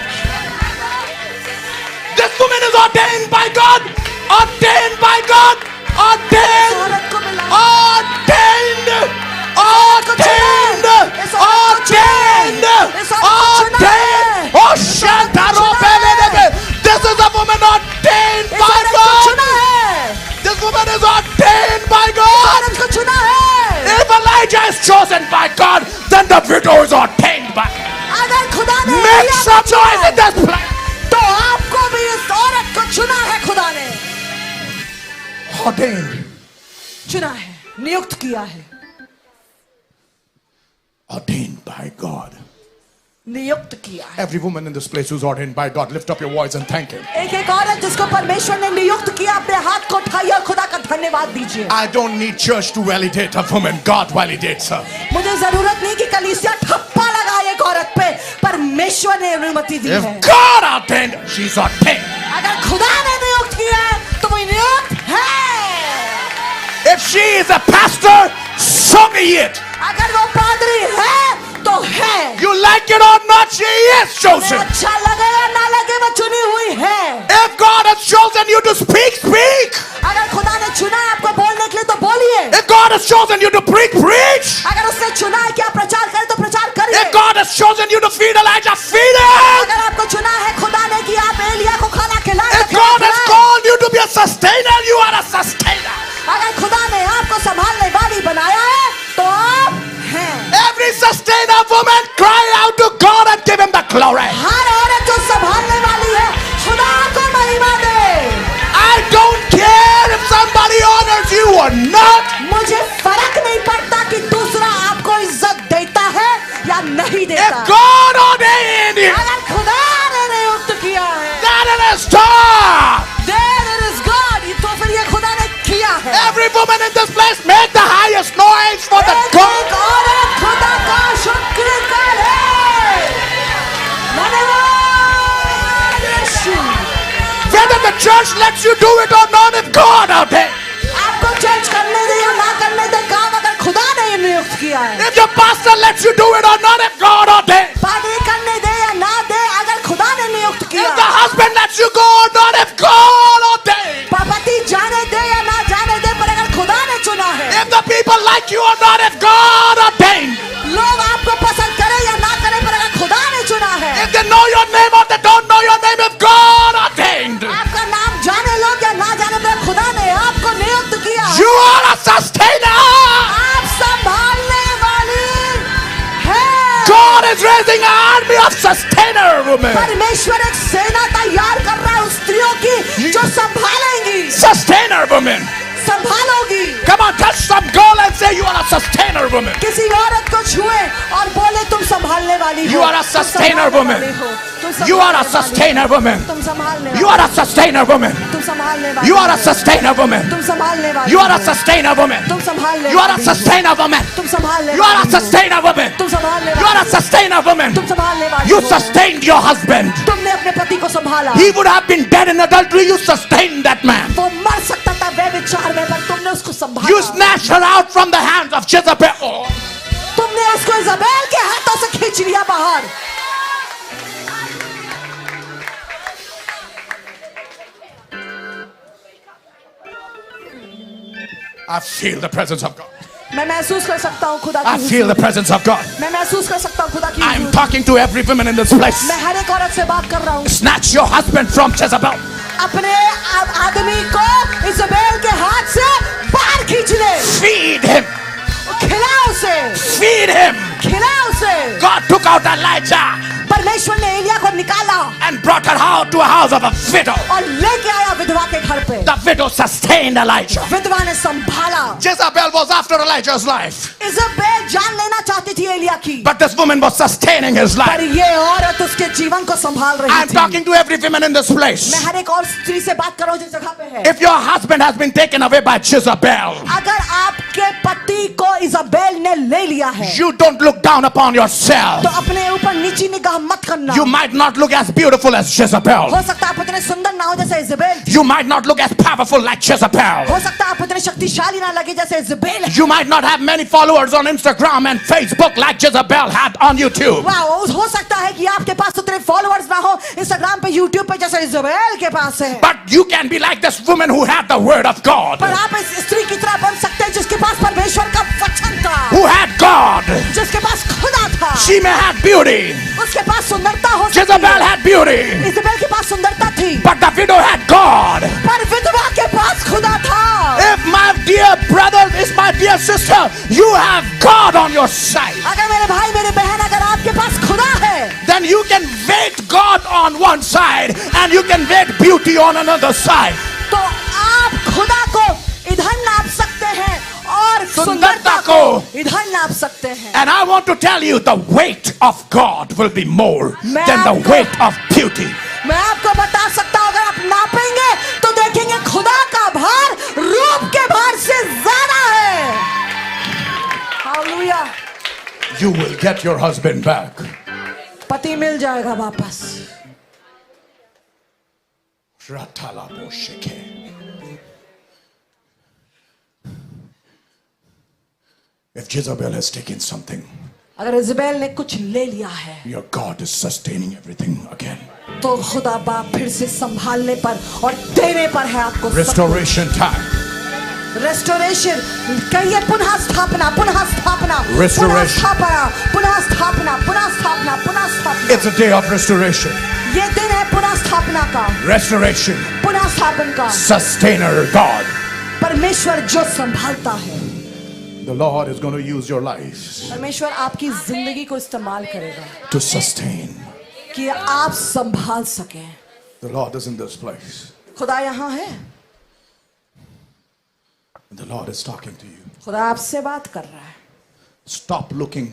your choice in this place. तो आपको भी इस औरत को चुना है खुदा ने, Ordained. चुना है, नियुक्त किया है, Ordained by God. नियुक्त किया है। Every woman in this place who's ordained by God, lift up your voice and thank Him. एक एक औरत जिसको परमेश्वर ने नियुक्त किया, अपने हाथ को उठाइए और खुदा का धन्यवाद दीजिए। I don't need church to validate a woman. God validates her. मुझे जरूरत नहीं कि कलीसिया ठप्पा लगाए एक औरत पे, परमेश्वर ने अनुमति दी है। If God ordained, she's ordained. अगर खुदा ने नियुक्त किया है तो वो नियुक्त है। If she is a pastor, so be it. अगर वो पादरी है तो है। You like it or not, she is तुम्हें chosen. अच्छा लगे या ना लगे, वो चुनी हुई है। If God has chosen you to speak, speak. अगर खुदा ने चुना है आपको बोलने के लिए तो बोलिए। If God has chosen you to preach, preach. अगर उसने चुना है कि आप प्रचार करें तो प्रचार करिए। If God has chosen you to feed Elijah, feed him. अगर आपको चुना है खुदा ने कि आप एलिया को खाना खिलाएं तो If God has खिलाएं। called you to be a sustainer, you are a sustainer. अगर खुदा ने आपको संभालने वाली बनाया है तो आप हैं। Every sustainer woman, cry out to God and give him the glory. हर औरत जो संभालने वाली है, खुदा को महिमा दे। I don't care if somebody honors you or not. मुझे फर्क नहीं पड़ता कि दूसरा आपको इज्जत देता है या नहीं If देता। God ordained you, अगर खुदा ने नियुक्त किया है, then it is done. then it is God, तो फिर ये खुदा ने किया है। Every woman in this place, make the highest noise for the एक God. एक औरत खुदा का शुक्र करे। धन्यवाद यीशु। Whether the church lets you do it or not, if God ordained. आपको चर्च करने दे या ना करने दे काम, अगर खुदा ने ये नियुक्त किया है। If your pastor lets you do it or not, if God ordained. पादरी करने दे या ना दे, अगर खुदा ने नियुक्त किया। If the husband lets you go or not, if God ordained. पति जाने दे या ना जाने दे, पर अगर खुदा ने चुना है। If the people like you or not, if God ordained. लोग आपको पसंद करें या ना करें, पर अगर खुदा ने चुना है। If they know your name or they don't know your name, if God ordained. आपका नाम जाने लोग या ना जाने, पर खुदा ने आपको नियुक्त किया। You are a sustainer. आप संभालने वाली है। God is raising an army of sustainer women. परमेश्वर एक सेना तैयार कर रहा है उस स्त्रियों की जो संभालेंगी, Sustainer women. संभालोगी। Come on, touch some girl and say you are a sustainer woman. किसी औरत को छुए और बोले तुम संभालने वाली हो। You are a तुम sustainer संभालने woman. वाली हो। तुम You are a संभालने वाली sustainer हो। woman. तुम संभालने You वाली are a sustainer woman. हो। तुम संभालने वाली You are a हो। sustainer woman. तुम संभालने वाली You are a हो। sustainer woman. तुम संभालने You are a वाली हो। sustainer woman. तुम संभालने You are a वाली हो। sustainer woman. तुम संभालने You are a वाली हो। sustainer woman. तुम संभालने वाली You हो। sustained your husband. तुमने अपने पति को संभाला। He would have been dead in adultery. You sustained that man. वो मर सकता था व्यभिचार में, पर तुमने उसको संभाला। You snatched her out from the hands of Jezebel. तुमने उसको इज़ाबेल के हाथों से खींच लिया बाहर। I feel the presence of God. मैं महसूस कर सकता हूँ खुदा की I feel the हुजूरी। presence of God. मैं महसूस कर सकता हूँ खुदा की I'm हुजूरी। talking to every woman in this place. मैं हर एक औरत से बात कर रहा हूँ। Snatch your husband from Jezebel. अपने आदमी को इज़ाबेल के हाथ से बाहर खींच ले। Feed him. खिला उसे, Feed him. खिला उसे। God took out Elijah परमेश्वर ने एलिया को निकाला and brought her out to a house of a widow. और लेके आया विधवा के घर पे। The widow sustained Elijah. विधवा ने संभाला। Jezebel was after Elijah's life, Isabel जान लेना चाहती थी एलिया की, but this woman was sustaining his पर life. ये औरत उसके जीवन को संभाल रही I'm थी। talking to every woman in this place. मैं हर एक और स्त्री से बात कर रहा हूँ जिस जगह पे है। If your husband has been taken away by Jezebel, अगर आपके पति को इज़ाबेल ने ले लिया है, you don't look down upon yourself. तो अपने ऊपर नीची निगाह मत करना। You might not look as beautiful as Jezebel. हो सकता है आप उतने सुंदर ना हो जैसे Isabel. You might not look as powerful like Jezebel. हो सकता है आप उतने शक्तिशाली ना लगे जैसे इज़ाबेल है। You might not have many followers on Instagram and Facebook like Jezebel had on YouTube. वाह, हो सकता है कि आपके पास उतने फॉलोअर्स ना हो इंस्टाग्राम पे, यूट्यूब पे जैसे इज़ाबेल के पास है। But you can be like this woman who had the word of God. पर आप इस स्त्री की तरह बन सकते हैं जिसके पास परमेश्वर का वचन था, Who had God. जिसके पास खुदा था। She may have beauty. उसके पास सुंदरता हो सकती Jezebel है। had beauty. इज़ाबेल के पास सुंदरता थी, But the widow had God. पर विधवा के पास खुदा था। If my dear brother, is my dear sister, you have God on your side, अगर मेरे भाई मेरे बहन, अगर आपके पास खुदा है, then you can wage wait God on one side and you can wait beauty on another side. तो आप खुदा को इधर नाप सकते हैं और सुंदरता सुंदरता को को इधर नाप सकते हैं. And I want to tell you, the weight of God will be more मैं than the आपको- weight of beauty. मैं आपको बता सकता हूं, अगर आप नापेंगे तो देखेंगे खुदा का भार रूप के भार से ज्यादा है. Hallelujah. You will get your husband back. पति मिल जाएगा वापस. Ratalaboshike. If Jezebel has taken something, अगर इज़बेल ने कुछ ले लिया है your God is sustaining everything again. तो खुदा बाप फिर से संभालने पर और देने पर है आपको. Restoration time. रेस्टोरेशन. कहिए पुनः स्थापना, पुनः स्थापना, पुनः Restoration. स्थापना, पुनः स्थापना, पुनः स्थापना, पुनः स्थापना. It's a day of restoration. ये दिन है पुनः स्थापना का, Restoration. पुनः स्थापन का. Sustainer God. परमेश्वर जो संभालता है. The Lord is going to use your life परमेश्वर आपकी जिंदगी को इस्तेमाल करेगा to sustain. कि आप संभाल सकें. The Lord is in this place. खुदा यहाँ है. The Lord is talking to you. खुदा आपसे बात कर रहा है. Stop looking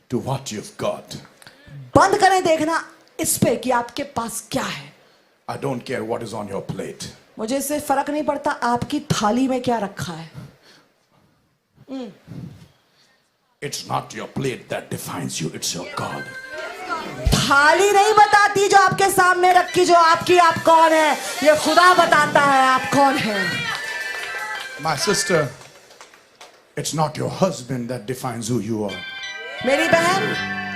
to what you've got. बंद करें देखना इस पे कि आपके पास क्या है. I don't care what is on your plate. मुझे इससे फर्क नहीं पड़ता आपकी थाली में क्या रखा है. It's not your plate that defines you, it's your God. थाली नहीं बताती जो आपके सामने रखी, जो आपकी आप कौन है. ये खुदा बताता है आप कौन है. My sister, it's not your husband that defines who you are. मेरी बहन,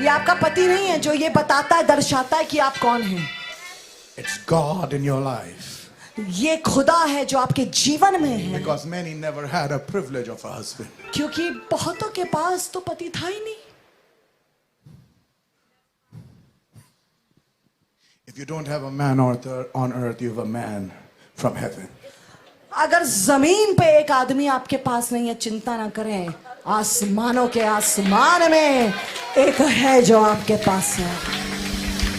ये आपका पति नहीं है जो ये बताता है, दर्शाता है कि आप कौन हैं. It's God in your life. ये खुदा है जो आपके जीवन में है. Because many never had a privilege of a husband. क्योंकि बहुतों के पास तो पति था ही नहीं. If you don't have a man on earth, you have a man from heaven. अगर जमीन पे एक आदमी आपके पास नहीं है, चिंता ना करें, आसमानों के आसमान में एक है जो आपके पास है.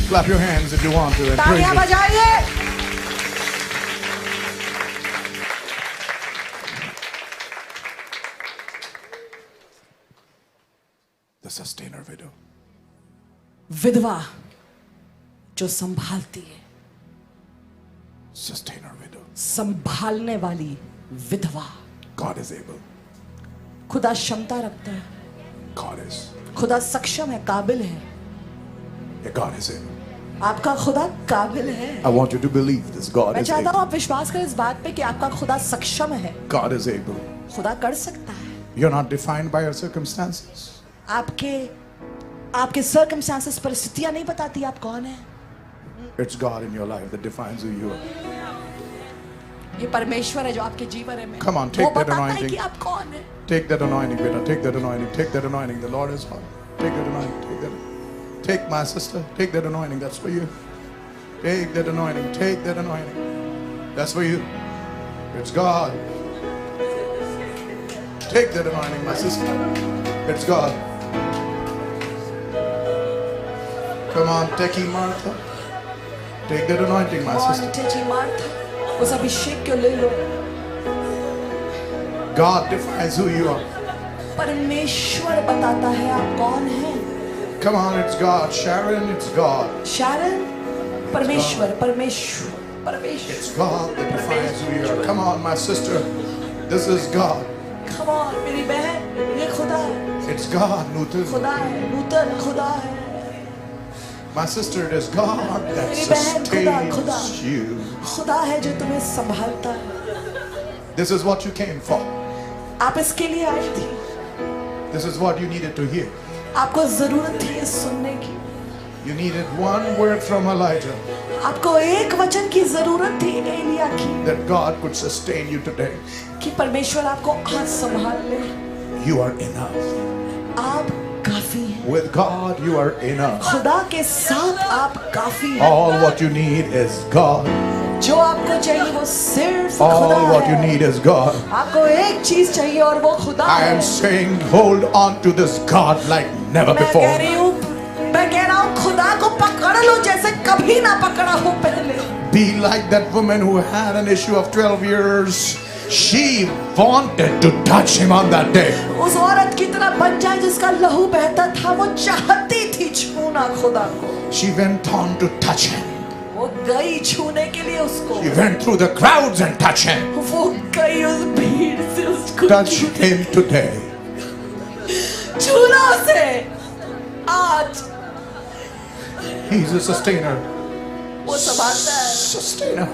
Clap your hands if you want to and praise तालियां Him. बजाइए. The sustainer widow. विधवा जो संभालती है. Sustainer widow. संभालने वाली विधवा. God is able. खुदा क्षमता रखता है. God is. खुदा सक्षम है, काबिल है. Yeah, God is able. आपका खुदा काबिल है. I want you to believe this. God मैं is चाहता able. हूँ आप विश्वास करें इस बात पे कि आपका खुदा सक्षम है. God is able. खुदा कर सकता है. You're not defined by your circumstances. आपके सर्कमस्टेंसेस, परिस्थितियां नहीं बताती आप कौन है. It's God in your life that defines who you are. ये परमेश्वर है जो आपके जीवन में. Come on, वो take that बताता है anointing. कि आप कौन है. Take that anointing, Beta. Take that anointing. Take that anointing. The Lord is hot. Take that anointing. Take that. Take my sister. Take that anointing. That's for you. Take that anointing. Take that anointing. That's for you. It's God. Take that anointing, my sister. It's God. Come on, Techie Martha. Take that anointing, my कौन sister. टेची Martha, उस अभिषेक को ले लो. God defines who you are. परमेश्वर बताता है आप कौन हैं. Come on, it's God. Sharon, it's God. शारन, परमेश्वर, परमेश्वर, परमेश्वर. It's God that defines who you are. Come on, my sister. This is God. Come on, मेरी बहन, ये खुदा है. It's God, Newton. खुदा है, नूतन खुदा है. My sister, it is God that मेरी बहन, खुदा. sustains you. खुदा है जो तुम्हें संभालता है. This is what you came for. आप इसके लिए आई थी. This is what you needed to hear. आपको जरूरत थी ये सुनने की. You needed one word from Elijah आपको एक वचन की जरूरत थी एलिया की, that God could sustain you today. कि परमेश्वर आपको आज संभाल ले. You are enough. आप काफी हैं. With God, you are enough. खुदा के साथ आप काफी हैं. All what you need is God. जो आपको चाहिए वो सिर्फ खुदा All what you है. need is God. आपको एक चीज चाहिए और वो खुदा I है. am saying, hold on to this God like never मैं कह before. रही हूँ, मैं कह रहा हूँ खुदा को पकड़ लो जैसे कभी ना पकड़ा हो पहले। Be like that woman who had an issue of 12 years. She wanted to touch him on that day. उस औरत की तरह बन जाए जिसका लहू बहता था, वो चाहती थी छूना खुदा को। She went on to touch him. वो गई छूने के लिए उसको। She went through the crowds and touched him. वो गई उस भीड़ से उसको Touch him today. छूना उसे आज। He's a sustainer. वो संभालता है, Sustainer.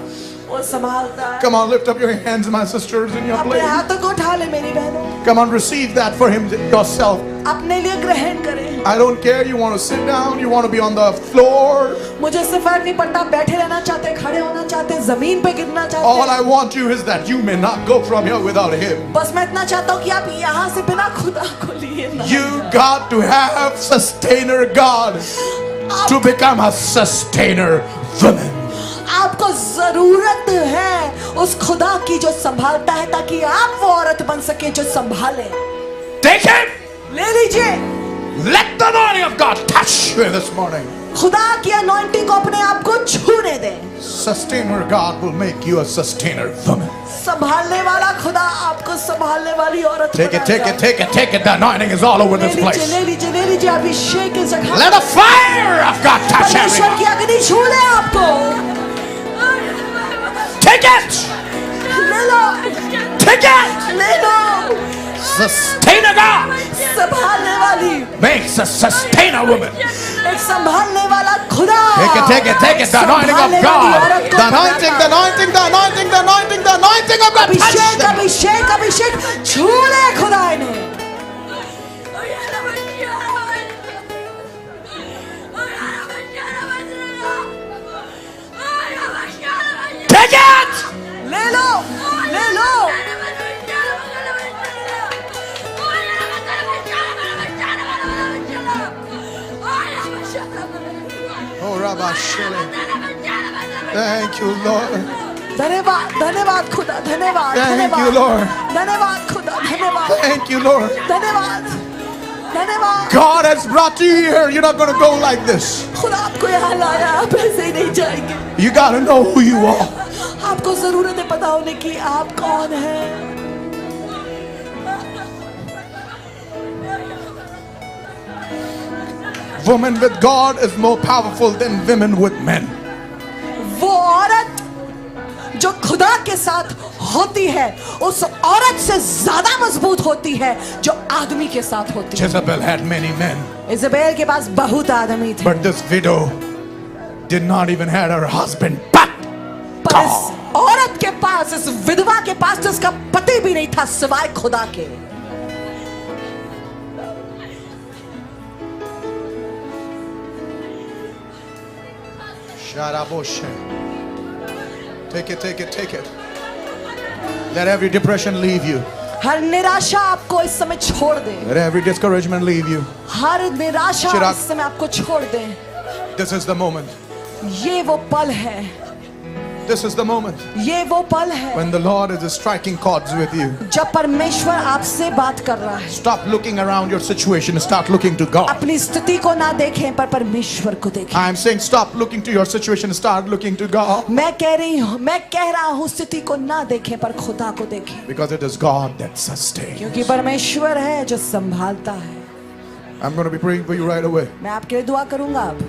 वो संभालता है। Come on, lift up your hands, my sisters, in your अपने place. हाथों को उठा ले मेरी बहनों, Come on, receive that for him yourself. अपने लिए ग्रहण करें। I don't care. You want to sit down, you want to be on the floor. मुझे इससे फर्क नहीं पड़ता, बैठे रहना चाहते, खड़े होना चाहते, जमीन पे गिरना All चाहते। I want you is that you may not go from here without him. बस मैं इतना चाहता हूँ कि आप यहाँ से बिना खुदा को लिए ना। You got to have sustainer God to become a sustainer woman. आपको जरूरत है उस खुदा की जो संभालता है, ताकि आप वो औरत बन सके जो संभाले। Take him. ले लीजिए। Let the anointing of God touch you this morning. खुदा की अनॉइंटिंग को अपने आप को छूने दें। Sustainer God will make you a sustainer woman. संभालने वाला खुदा आपको संभालने वाली औरत Take it, बना take it, देगा। take it, take it. The anointing is all over ले this लीजिए, place. ले लीजिए, ले लीजिए। अभिषेक की जगह Let the fire of God touch परमेश्वर की everyone. अग्नि छू ले आपको। Take it. ले लो, Take it. ले लो। Sustainer God संभालने वाली, makes a sustainer woman. एक संभालने वाला खुदा। Take it, take it, take it. The anointing संभालने of वाली God. औरत को The anointing, the anointing, the anointing, the anointing, the anointing of God. Touch Abhishek, them. अभिषेक, अभिषेक छू ले खुदा इन्हें। Take it. ले लो, ले लो। Oh, Rabbi Shele. Thank you, Lord. धन्यवाद, धन्यवाद खुदा, धन्यवाद, Thank धन्यवाद, you, Lord. धन्यवाद खुदा, धन्यवाद, Thank you, Lord. धन्यवाद, धन्यवाद। God has brought you here. You're not going to go like this. खुदा आपको यहाँ लाया, आप ऐसे ही नहीं जाएंगे। You got to know who you are. आपको जरूरत है पता होने की आप कौन हैं। Woman with God is more powerful than women with men. वो औरत जो खुदा के साथ होती है, उस औरत से ज्यादा मजबूत होती है जो आदमी के साथ होती है। Jezebel had many men, इज़बेल के पास बहुत आदमी थे, but this widow did not even have her husband. But पर इस औरत के पास, इस विधवा के पास तो उसका पति भी नहीं था सिवाय खुदा के। Sharaboshe. Take it, take it, take it. Let every depression leave you. हर निराशा आपको इस समय छोड़ दे। Let every discouragement leave you. हर निराशा चिराग। इस समय आपको छोड़ दे। This is the moment. ये वो पल है, This is the moment ये वो पल है when the Lord is striking chords with you. जब परमेश्वर आपसे बात कर रहा है। Stop looking around your situation. Start looking to God. अपनी स्थिति को ना देखें पर परमेश्वर को देखें। I'm saying stop looking to your situation. Start looking to God. मैं कह रहा हूँ स्थिति को ना देखें पर खुदा को देखें, Because it is God that sustains. क्योंकि परमेश्वर है जो संभालता है। I'm going to be praying for you right away. मैं आपके लिए दुआ करूंगा अब।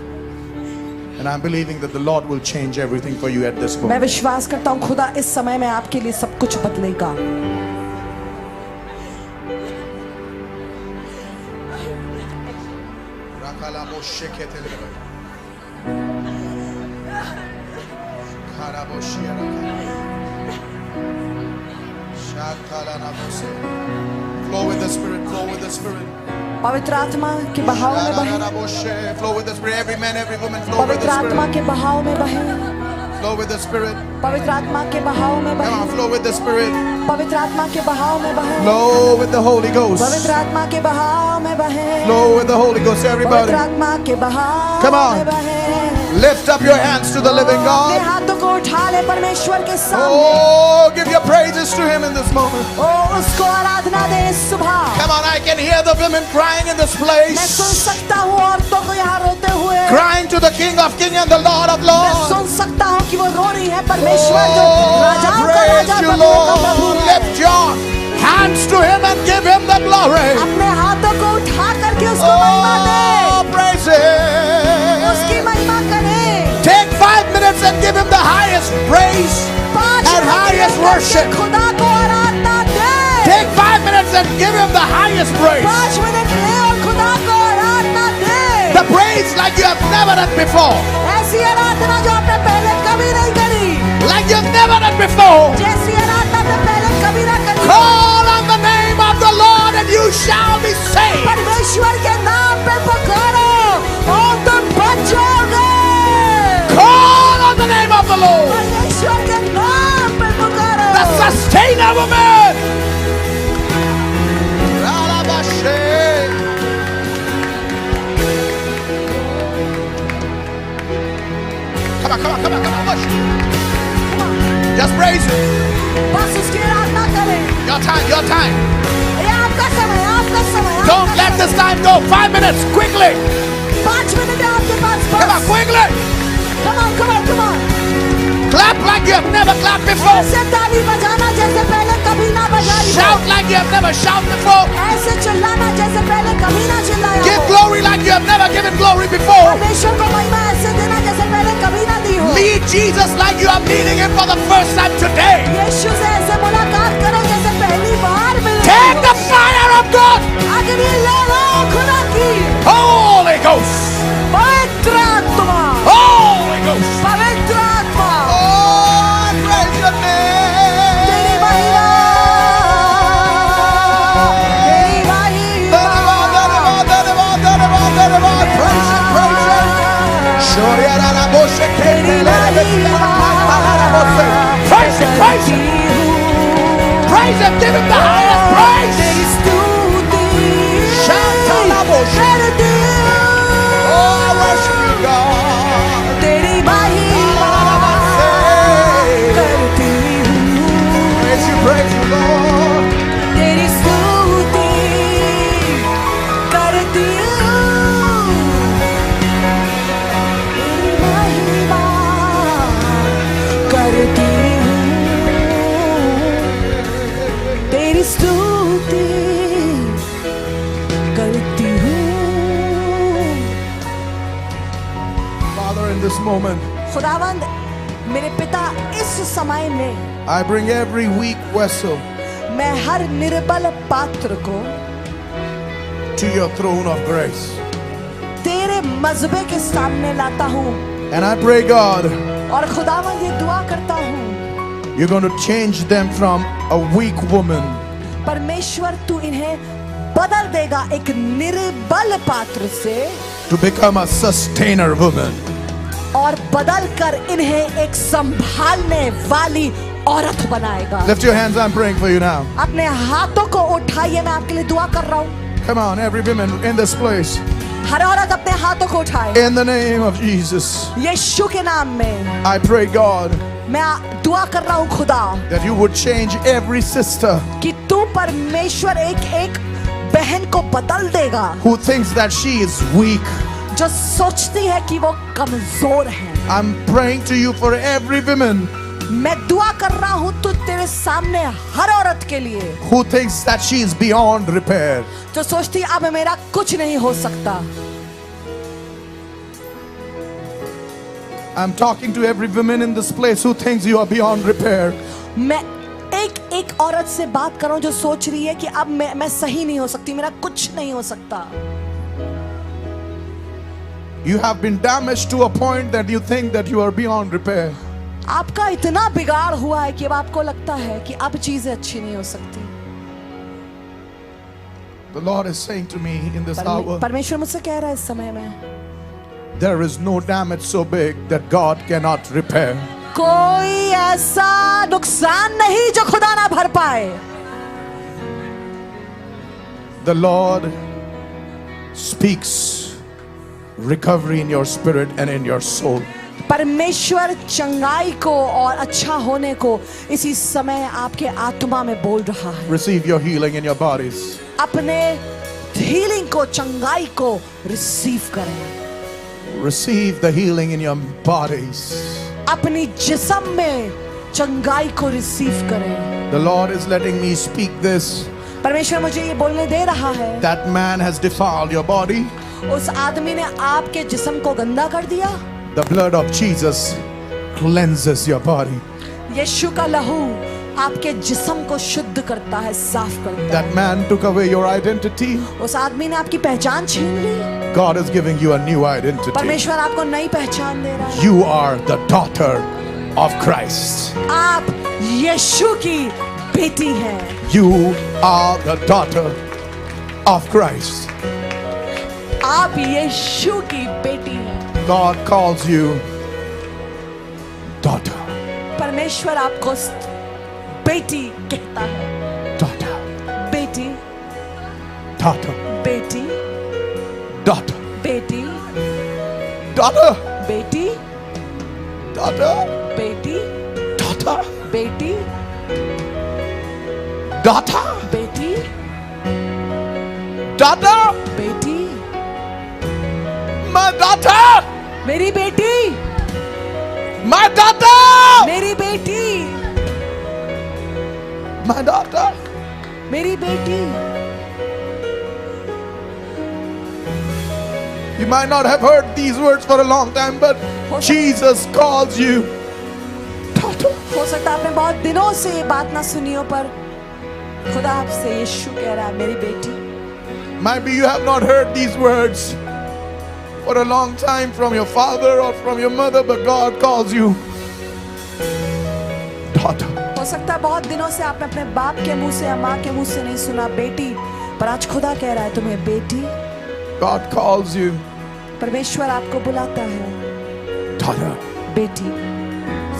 And I'm believing that the Lord will change everything for you at this मैं moment. विश्वास करता हूँ खुदा इस समय में आपके लिए सब कुछ बदलेगा। Flow with the Spirit, flow with the Spirit. पवित्र आत्मा के बहाव में बहे, Flow with the Spirit, every man, every woman, flow with पवित्र the आत्मा Spirit. के बहाव में बहे, Flow with the Spirit. पवित्र आत्मा के बहाव में Come on, बहे, flow with the Spirit. पवित्र आत्मा के बहाव में बहे, Flow with the Holy Ghost. पवित्र आत्मा के बहाव में बहे, Flow with the Holy Ghost, everybody. पवित्र आत्मा के बहाव Come on. में बहे। Lift up your hands to the living अपने God. हाथों को उठा ले परमेश्वर के सामने। Oh, give your praises to him in this moment. ओ उसको आराधना दे इस सुबह। Come on, I can hear the women crying in this मैं place. सुन सकता हूँ औरतों को यहाँ रोते हुए। Crying to the King of Kings and the Lord of मैं Lords. सुन सकता हूँ कि वो रो रही है परमेश्वर जो Oh, राजाओं का praise राजा you, प्रभुओं का प्रभु Lord. है। Lift your hands to him and give him the glory. अपने हाथों को उठा करके उसको महिमा दे, Oh, praise उसकी him. महिमा करे। Take 5 minutes and give him the highest praise 5 and minute highest लेकर worship. के खुदा को आराधना दे। Take 5 minutes and give him the highest praise. 5 minute ले और खुदा को आराधना दे। The praise like you have never done before. ऐसी आराधना जो आपने पहले कभी नहीं करी, Like you've never done before. जैसी आराधना आपने पहले कभी ना करी। Call on the name of the Lord and you shall be saved. परमेश्वर के नाम पे पुकारो और तुम बच जाओगे। Call on the name of the Lord. परमेश्वर के नाम पे पुकारो। The sustainer woman. Come on, worship. Just praise him. बस उसकी आराधना करें। Your time, your time. ये आपका समय, आपका समय। Don't let this time go. 5 minutes, quickly. 5 minute है आपके पास Come on, बस। quickly. Come on, come on, come on। Clap like you have never clapped before. ऐसे ताली बजाना जैसे पहले कभी ना बजाई हो। Shout like you have never shouted before. ऐसे चिल्लाना जैसे पहले कभी ना चिल्लाया Give हो। glory like you have never given glory before. परमेश्वर को महिमा ऐसे देना जैसे पहले कभी ना दी हो। Meet Jesus like you are meeting him for the first time today. यीशु से ऐसे मुलाकात करो जैसे पहली बार मिले Take हो। the fire of God. अग्नि ले लो खुदा की। Holy Ghost. पवित्र आत्मा, Holy Ghost. पवित्र आत्मा। Oh, praise your तेरी name. महिमा, तेरी महिमा। Praise him, praise him. Praise him, praise him. Praise him, give him the highest praise. तेरी स्तुति Shantalaboshe. करती हूँ। Oh, I worship you, God. तेरी महिमा करती हूँ। Praise you, Lord. तेरी स्तुति करती हूँ। तेरी महिमा करती हूँ। तेरी स्तुति करती हूँ। Father, in this moment, खुदावंद मेरे पिता इस समय में I bring every weak vessel मैं हर निर्बल पात्र को to your throne of grace. तेरे मज़बे के सामने लाता हूँ। And I pray, God, और खुदावंद ये दुआ करता हूँ, you're going to change them from a weak woman परमेश्वर तू इन्हें बदल देगा एक निर्बल पात्र से to become a sustainer woman. और बदल कर इन्हें एक संभालने वाली औरत बनाएगा। Lift your hands, I'm praying for you now. अपने हाथों को उठाइए, मैं आपके लिए दुआ कर रहा हूँ। Come on, every woman in this place. हर औरत अपने हाथों को उठाए। In the name of Jesus, यीशु के नाम में I pray, God, मैं दुआ कर रहा हूँ खुदा that you would change every sister कि तू परमेश्वर एक एक बहन को बदल देगा who thinks that she is weak. जो सोचती है कि वो कमजोर है। I'm praying to you for every woman मैं दुआ कर रहा हूँ तू तेरे सामने हर औरत के लिए who thinks that she is beyond repair. जो सोचती है अब मेरा कुछ नहीं हो सकता। I'm talking to every woman in this place who thinks you are beyond repair. मैं एक एक औरत से बात कर रहा हूँ जो सोच रही है कि अब मैं सही नहीं हो सकती, मेरा कुछ नहीं हो सकता। You have been damaged to a point that you think that you are beyond repair. आपका इतना बिगाड़ हुआ है कि अब आपको लगता है कि अब चीजें अच्छी नहीं हो सकती। The Lord is saying to me in this hour, परमेश्वर मुझसे कह रहा है इस समय में, there is no damage so big that God cannot repair. कोई ऐसा नुकसान नहीं जो खुदा ना भर पाए। The Lord speaks recovery in your spirit and in your soul. परमेश्वर चंगाई को और अच्छा होने को इसी समय आपके आत्मा में बोल रहा है। Receive your healing in your bodies. अपने हीलिंग को, चंगाई को रिसीव करें। Receive the healing in your bodies. अपनी जिस्म में चंगाई को रिसीव करें। The Lord is letting me speak this. परमेश्वर मुझे ये बोलने दे रहा है, That man has defiled your body. उस आदमी ने आपके जिस्म को गंदा कर दिया। The blood of Jesus cleanses your body. यीशु का लहू आपके जिस्म को शुद्ध करता है, साफ करता है। That man took away your identity. उस आदमी ने आपकी पहचान छीन ली। God is giving you a new identity. परमेश्वर आपको नई पहचान दे रहा है। You are the daughter of Christ. आप यीशु की बेटी हैं। You are the daughter of Christ. आप यीशु की बेटी हैं। God calls you daughter. परमेश्वर आपको बेटी कहता है। Daughter. बेटी, Daughter. बेटी, Daughter. बेटी, Daughter. बेटी, Daughter. बेटी, Daughter. बेटी, Daughter. बेटी, Daughter. बेटी, My daughter. मेरी बेटी, My daughter. मेरी बेटी, My daughter. मेरी बेटी। You might not have heard these words for a long time, but Jesus calls you daughter. हो सकता है आपने बहुत दिनों से ये बात ना सुनी हो, पर खुदा आपसे यीशु कह रहा है, मेरी बेटी। Maybe you have not heard these words for a long time from your father or from your mother, but God calls you daughter. हो सकता है बहुत दिनों से आपने अपने बाप के मुंह से या माँ के मुंह से नहीं सुना बेटी, पर आज खुदा कह रहा है तुम्हें बेटी। God calls you परमेश्वर आपको बुलाता है daughter. बेटी।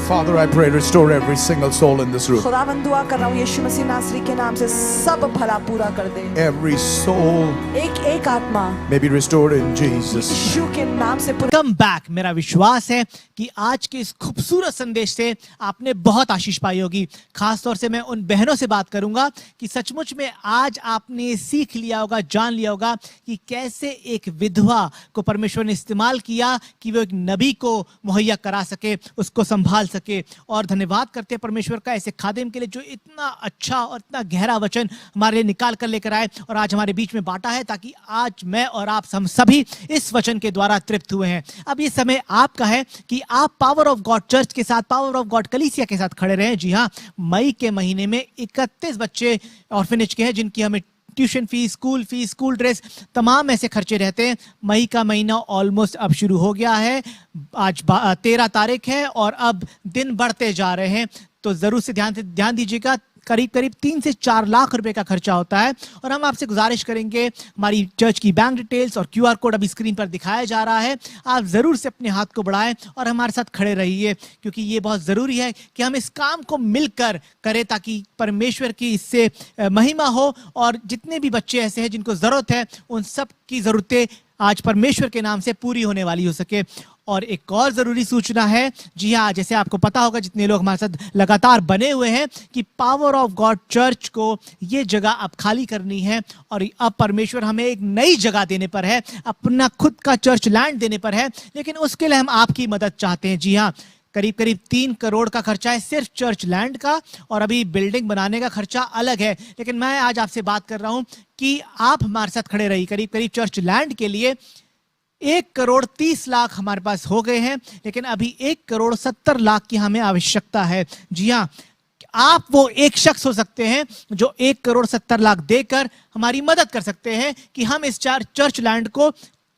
Father, I pray, restore every single soul in this room. खुदावंद दुआ कर रहा हूँ यीशु मसीह नासरी के नाम से सब भला पूरा कर दे। Every soul एक एक आत्मा may be restored in Jesus. यीशु के नाम से पूरा। Come back. मेरा विश्वास है कि आज के इस खूबसूरत संदेश से आपने बहुत आशीष पाई होगी। खास तौर से मैं उन बहनों से बात करूंगा कि सचमुच में आज आपने सीख लिया होगा, जान लिया होगा कि कैसे एक विधवा को परमेश्वर ने इस्तेमाल किया कि वो एक नबी को मुहैया करा सके, उसको संभाल सके। और धन्यवाद करते हैं परमेश्वर का ऐसे खादिम के लिए जो इतना अच्छा और इतना गहरा वचन हमारे लिए निकाल कर लेकर आए और आज हमारे बीच में बांटा है, ताकि आज मैं और आप हम सभी इस वचन के द्वारा तृप्त हुए हैं। अब ये समय आपका है कि आप पावर ऑफ गॉड चर्च के साथ, पावर ऑफ गॉड कलीसिया के साथ खड़े रहें। जी हाँ, मई के महीने में 31 बच्चे ऑर्फनेज के हैं जिनकी हमें ट्यूशन फीस, स्कूल ड्रेस, तमाम ऐसे खर्चे रहते हैं। मई का महीना ऑलमोस्ट अब शुरू हो गया है। आज 13 तारीख है और अब दिन बढ़ते जा रहे हैं, तो जरूर से ध्यान दीजिएगा। करीब 3 से 4 लाख रुपए का खर्चा होता है। और हम आपसे गुजारिश करेंगे, हमारी चर्च की बैंक डिटेल्स और QR कोड अभी स्क्रीन पर दिखाया जा रहा है, आप जरूर से अपने हाथ को बढ़ाएं और हमारे साथ खड़े रहिए, क्योंकि ये बहुत जरूरी है कि हम इस काम को मिलकर करें ताकि परमेश्वर की इससे महिमा हो और जितने भी बच्चे ऐसे हैं जिनको जरूरत है उन सब की जरूरतें आज परमेश्वर के नाम से पूरी होने वाली हो सके। और एक और जरूरी सूचना है, जी हाँ, जैसे आपको पता होगा जितने लोग हमारे साथ लगातार बने हुए हैं, कि पावर ऑफ गॉड चर्च को ये जगह अब खाली करनी है और अब परमेश्वर हमें एक नई जगह देने पर है, अपना खुद का चर्च लैंड देने पर है। लेकिन उसके लिए हम आपकी मदद चाहते हैं। जी हाँ, करीब 3 करोड़ का खर्चा है सिर्फ चर्च लैंड का, और अभी बिल्डिंग बनाने का खर्चा अलग है। लेकिन मैं आज आपसे बात कर रहा हूं कि आप हमारे साथ खड़े रहिए। करीब चर्च लैंड के लिए 1 करोड़ 30 लाख हमारे पास हो गए हैं, लेकिन अभी 1 करोड़ 70 लाख की हमें आवश्यकता है। जी हाँ, आप वो एक शख्स हो सकते हैं जो 1 करोड़ 70 लाख देकर हमारी मदद कर सकते हैं कि हम इस चर्च लैंड को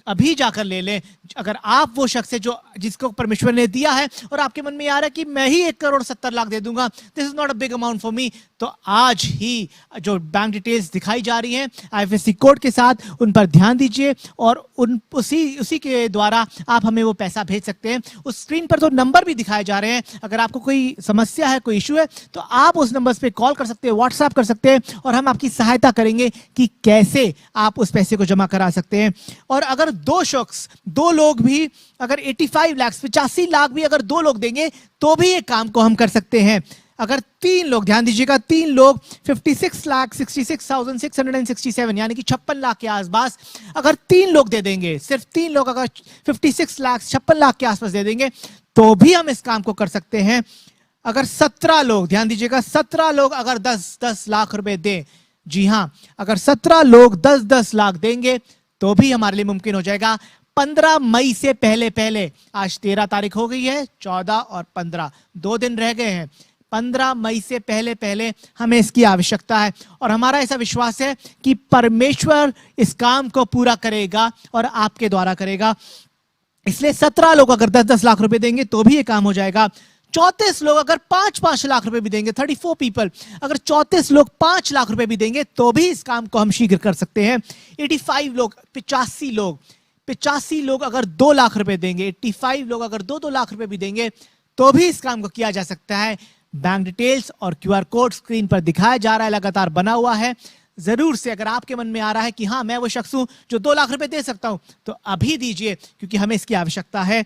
अभी जाकर ले लें। अगर आप वो शख्स है जिसको परमेश्वर ने दिया है और आपके मन में आ रहा है कि मैं ही 1 करोड़ 70 लाख दे दूंगा, this is not a big amount for me, तो आज ही जो बैंक डिटेल्स दिखाई जा रही हैं IFSC कोड के साथ, उन पर ध्यान दीजिए और उसी के द्वारा आप हमें वो पैसा भेज सकते हैं। उस स्क्रीन पर तो नंबर भी दिखाए जा रहे हैं। अगर आपको कोई समस्या है, कोई इशू है, तो आप उस नंबर पे कॉल कर सकते हैं, व्हाट्सएप कर सकते हैं और हम आपकी सहायता करेंगे कि कैसे आप उस पैसे को जमा करा सकते हैं। और अगर 2 लोग भी अगर 85 लाख 85 लाख भी अगर 2 लोग देंगे तो भी ये काम को हम कर सकते हैं। अगर 3 लोग, ध्यान दीजिएगा, 3 लोग 56,66,667 यानी कि 56 लाख के आसपास अगर 3 लोग दे देंगे, सिर्फ 3 लोग अगर 56 लाख 56 लाख के आसपास दे देंगे तो भी हम इस काम को कर सकते हैं। अगर 17 लोग, ध्यान दीजिएगा, 17 लोग अगर 10-10 लाख रुपए दें, जी हां, अगर 17 लोग 10-10 लाख देंगे तो भी हमारे लिए मुमकिन हो जाएगा। 15 मई से पहले पहले, आज 13 तारीख हो गई है, 14 और 15 2 दिन रह गए हैं। 15 मई से पहले पहले हमें इसकी आवश्यकता है और हमारा ऐसा विश्वास है कि परमेश्वर इस काम को पूरा करेगा और आपके द्वारा करेगा। इसलिए 17 लोग अगर 10-10 लाख रुपए देंगे तो भी ये काम हो जाएगा। 34 लोग अगर 5-5 लाख रुपए भी देंगे, 34 पीपल अगर 34 लोग 5 लाख रुपए भी देंगे तो भी इस काम को हम शीघ्र कर सकते हैं। 85 लोग 85 लोग अगर 2 लाख रुपए देंगे, 85 लोग अगर 2-2 लाख रुपए भी देंगे तो भी इस काम को किया जा सकता है। बैंक डिटेल्स और QR कोड स्क्रीन पर दिखाया जा रहा है, लगातार बना हुआ है। जरूर से अगर आपके मन में आ रहा है कि हाँ मैं वो शख्स हूं जो 2 लाख रुपए दे सकता हूं तो अभी दीजिए, क्योंकि हमें इसकी आवश्यकता है।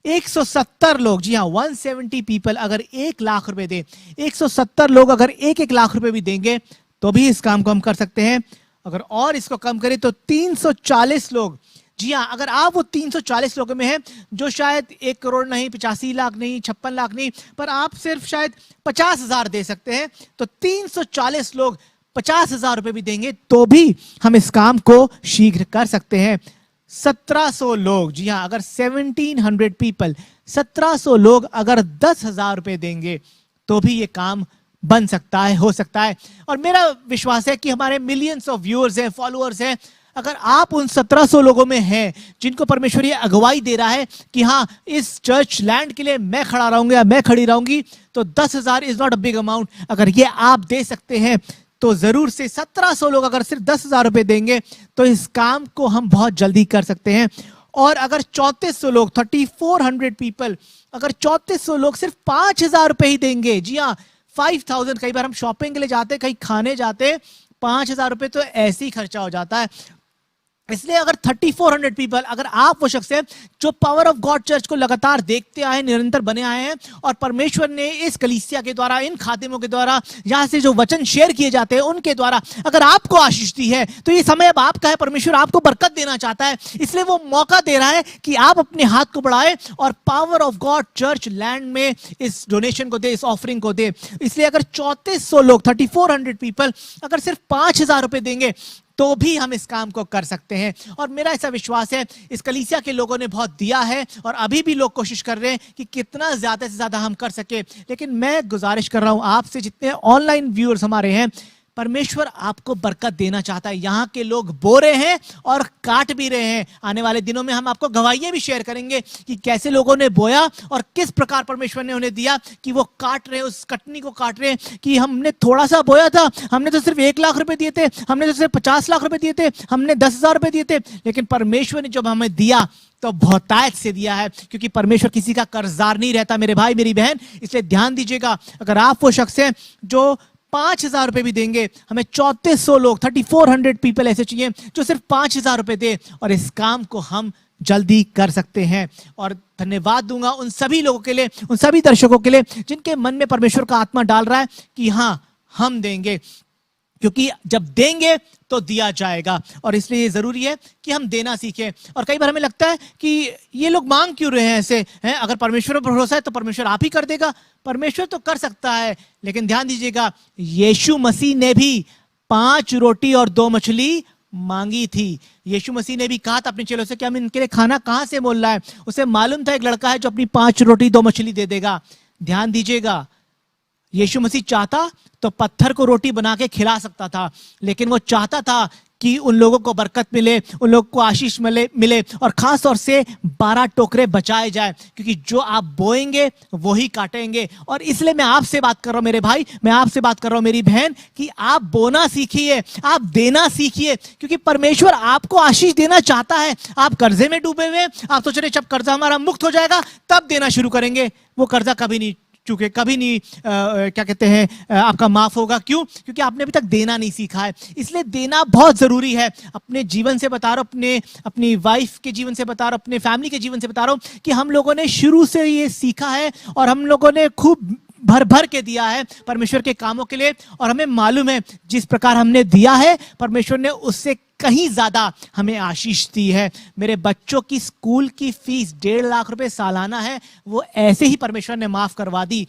170 लोग, जी हाँ, 170 पीपल अगर 1 लाख रुपए दे, 170 लोग अगर 1-1 लाख रुपए भी देंगे तो भी इस काम को हम कर सकते हैं। अगर और इसको कम करें तो 340 लोग, जी हाँ, अगर आप वो 340 लोगों में हैं जो शायद 1 करोड़ नहीं, 85 लाख नहीं, 56 लाख नहीं, पर आप सिर्फ शायद 50,000 दे सकते हैं, तो 340 लोग 50,000 रुपए भी देंगे तो भी हम इस काम को शीघ्र कर सकते हैं। 1700 लोग, जी हाँ, अगर 1700 पीपल 1700 लोग अगर 10,000 रुपए देंगे तो भी ये काम बन सकता है, हो सकता है। और मेरा विश्वास है कि हमारे मिलियंस ऑफ व्यूअर्स हैं, फॉलोअर्स हैं, अगर आप उन 1700 लोगों में हैं जिनको परमेश्वर ये अगुवाई दे रहा है कि हाँ इस चर्च लैंड के लिए मैं खड़ा रहूंगा या मैं खड़ी रहूंगी, तो 10,000 is not a big amount. अगर ये आप दे सकते हैं तो जरूर से 1700 लोग अगर सिर्फ 10,000 रुपए देंगे तो इस काम को हम बहुत जल्दी कर सकते हैं। और अगर 3400 लोग 3400 पीपल अगर 3400 लोग सिर्फ 5,000 रुपए ही देंगे, जी हाँ 5,000, कई बार हम शॉपिंग के लिए जाते, कहीं खाने जाते, 5,000 रुपए तो ऐसे ही खर्चा हो जाता है। इसलिए अगर 3400 पीपल, अगर आप वो शख्स हैं जो पावर ऑफ गॉड चर्च को लगातार देखते आए, निरंतर बने आए हैं और परमेश्वर ने इस कलीसिया के द्वारा, इन खादिमों के द्वारा, यहां से जो वचन शेयर किए जाते हैं उनके द्वारा अगर आपको आशीष दी है तो ये समय अब आपका है। परमेश्वर आपको बरकत देना चाहता है, इसलिए वो मौका दे रहा है कि आप अपने हाथ को बढ़ाएं और power of God church land में इस डोनेशन को दे, इस ऑफरिंग को दे। इसलिए अगर 3400 लोग 3400 पीपल अगर सिर्फ 5,000 रुपए देंगे तो भी हम इस काम को कर सकते हैं। और मेरा ऐसा विश्वास है इस कलीसिया के लोगों ने बहुत दिया है और अभी भी लोग कोशिश कर रहे हैं कि कितना ज्यादा से ज्यादा हम कर सके। लेकिन मैं गुजारिश कर रहा हूं आपसे, जितने ऑनलाइन व्यूअर्स हमारे हैं, परमेश्वर आपको बरकत देना चाहता है। यहाँ के लोग बो रहे हैं और काट भी रहे हैं। आने वाले दिनों में हम आपको गवाहियां भी शेयर करेंगे कि कैसे लोगों ने बोया और किस प्रकार परमेश्वर ने उन्हें दिया कि वो काट रहे हैं, उस कटनी को काट रहे हैं कि हमने थोड़ा सा बोया था, हमने तो सिर्फ 1 लाख रुपए दिए थे, हमने तो सिर्फ 50 लाख रुपए दिए थे, हमने 10,000 रुपए दिए थे, लेकिन परमेश्वर ने जब हमें दिया तो बहुतायत से दिया है, क्योंकि परमेश्वर किसी का कर्जदार नहीं रहता मेरे भाई मेरी बहन। इसलिए ध्यान दीजिएगा, अगर आप वो शख्स हैं जो 5,000 रुपए भी देंगे, हमें 3400 लोग 3400 पीपल ऐसे चाहिए जो सिर्फ 5,000 रुपए दे और इस काम को हम जल्दी कर सकते हैं। और धन्यवाद दूंगा उन सभी लोगों के लिए, उन सभी दर्शकों के लिए जिनके मन में परमेश्वर का आत्मा डाल रहा है कि हाँ हम देंगे, क्योंकि जब देंगे तो दिया जाएगा। और इसलिए ये जरूरी है कि हम देना सीखें। और कई बार हमें लगता है कि ये लोग मांग क्यों रहे हैं ऐसे हैं, अगर परमेश्वर पर भरोसा है तो परमेश्वर आप ही कर देगा। परमेश्वर तो कर सकता है, लेकिन ध्यान दीजिएगा यीशु मसीह ने भी 5 रोटी और 2 मछली मांगी थी। यीशु मसीह ने भी कहा था अपने चेलों से कि हम इनके लिए खाना कहां से मोल रहा है। उसे मालूम था एक लड़का है जो अपनी 5 रोटी 2 मछली दे देगा। ध्यान दीजिएगा, यीशु मसीह चाहता तो पत्थर को रोटी बना के खिला सकता था, लेकिन वो चाहता था कि उन लोगों को बरकत मिले, उन लोगों को आशीष मिले और खास तौर से 12 टोकरे बचाए जाए, क्योंकि जो आप बोएंगे वही काटेंगे। और इसलिए मैं आपसे बात कर रहा हूं मेरे भाई, मैं आपसे बात कर रहा हूं मेरी बहन, कि आप बोना सीखिए, आप देना सीखिए, क्योंकि परमेश्वर आपको आशीष देना चाहता है। आप कर्जे में डूबे हुए, आप सोच रहे जब कर्जा हमारा मुक्त हो जाएगा तब देना शुरू करेंगे, वो कर्जा कभी नहीं चूके कभी नहीं क्या कहते हैं आपका माफ होगा। क्यों? क्योंकि आपने अभी तक देना नहीं सीखा है। इसलिए देना बहुत जरूरी है। अपने जीवन से बता रहा हूं, अपनी वाइफ के जीवन से बता रहा हूं, अपने फैमिली के जीवन से बता रहा हूं कि हम लोगों ने शुरू से ये सीखा है और हम लोगों ने खूब भर भर के दिया है परमेश्वर के कामों के लिए। और हमें मालूम है जिस प्रकार हमने दिया है परमेश्वर ने उससे कहीं ज्यादा हमें आशीष दी है। मेरे बच्चों की स्कूल की फीस 1.5 लाख रुपए सालाना है, वो ऐसे ही परमेश्वर ने माफ करवा दी।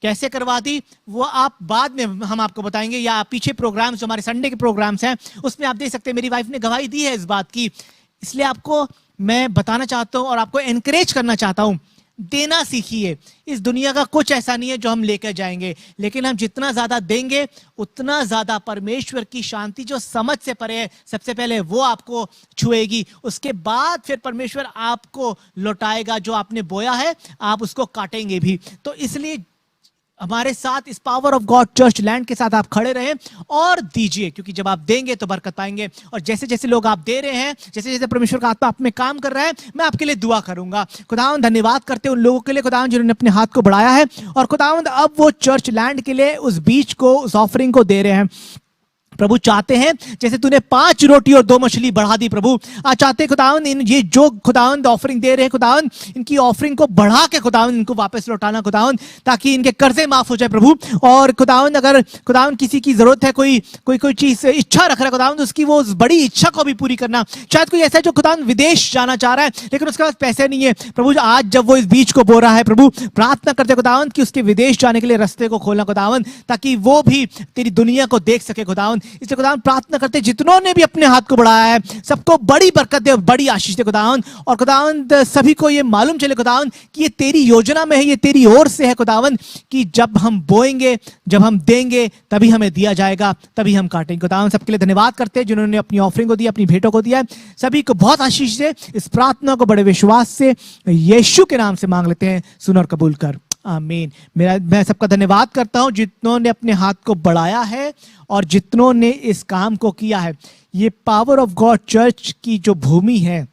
कैसे करवा दी वो आप बाद में हम आपको बताएंगे, या पीछे प्रोग्राम्स जो हमारे संडे के प्रोग्राम्स हैं उसमें आप देख सकते हैं। मेरी वाइफ ने गवाही दी है इस बात की। इसलिए आपको मैं बताना चाहता हूं और आपको एनकरेज करना चाहता हूं, देना सीखिए। इस दुनिया का कुछ ऐसा नहीं है जो हम लेकर जाएंगे, लेकिन हम जितना ज्यादा देंगे उतना ज्यादा परमेश्वर की शांति जो समझ से परे है, सबसे पहले वो आपको छुएगी। उसके बाद फिर परमेश्वर आपको लौटाएगा। जो आपने बोया है आप उसको काटेंगे भी। तो इसलिए हमारे साथ इस power of God church land के साथ आप खड़े रहें और दीजिए, क्योंकि जब आप देंगे तो बरकत पाएंगे। और जैसे जैसे लोग आप दे रहे हैं, जैसे जैसे परमेश्वर का आत्मा आप में काम कर रहा है, मैं आपके लिए दुआ करूंगा। खुदावंद धन्यवाद करते हैं उन लोगों के लिए खुदावंद जिन्होंने अपने हाथ को बढ़ाया है, और खुदावंद अब वो चर्च लैंड के लिए उस बीज को, उस ऑफरिंग को दे रहे हैं। प्रभु चाहते हैं जैसे तूने 5 रोटी और 2 मछली बढ़ा दी प्रभु, आज चाहते हैं खुदावंद ये जो खुदावंद ऑफरिंग दे रहे हैं खुदावंद, इनकी ऑफरिंग को बढ़ा के खुदावंद इनको वापस लौटाना खुदावंद, ताकि इनके कर्जे माफ हो जाए प्रभु। और खुदावंद अगर खुदावंद किसी की जरूरत है, कोई चीज इच्छा रख रहा है खुदावंद, उसकी वो उस बड़ी इच्छा को भी पूरी करना। शायद कोई ऐसा है जो खुदावंद विदेश जाना चाह रहा है लेकिन उसके पास पैसे नहीं है प्रभु, आज जब वो इस बीज को बो रहा है प्रभु, प्रार्थना करते खुदावंद कि उसके विदेश जाने के लिए रास्ते को खोलना खुदावंद, ताकि वो भी तेरी दुनिया को देख सके खुदावंद। इसलिए खुदावंद प्रार्थना करते जितनों ने भी अपने हाथ को बढ़ाया है सबको बड़ी बरकत दे, बड़ी आशीष दे खुदावंद। और खुदावंद सभी को ये मालूम चले खुदावंद कि ये तेरी योजना में है, ये तेरी ओर से है खुदावंद, कि जब हम बोएंगे, जब हम देंगे तभी हमें दिया जाएगा, तभी हम काटेंगे खुदावंद। सबके लिए धन्यवाद करते हैं जिन्होंने अपनी ऑफरिंग को दिया, अपनी भेंटों को दिया। सभी को बहुत आशीष दे। इस प्रार्थना को बड़े विश्वास से यीशु के नाम से मांग लेते हैं, सुन और कबूल कर, आमीन। मैं सबका धन्यवाद करता हूं जितनों ने अपने हाथ को बढ़ाया है और जितनों ने इस काम को किया है। ये पावर ऑफ गॉड चर्च की जो भूमि है,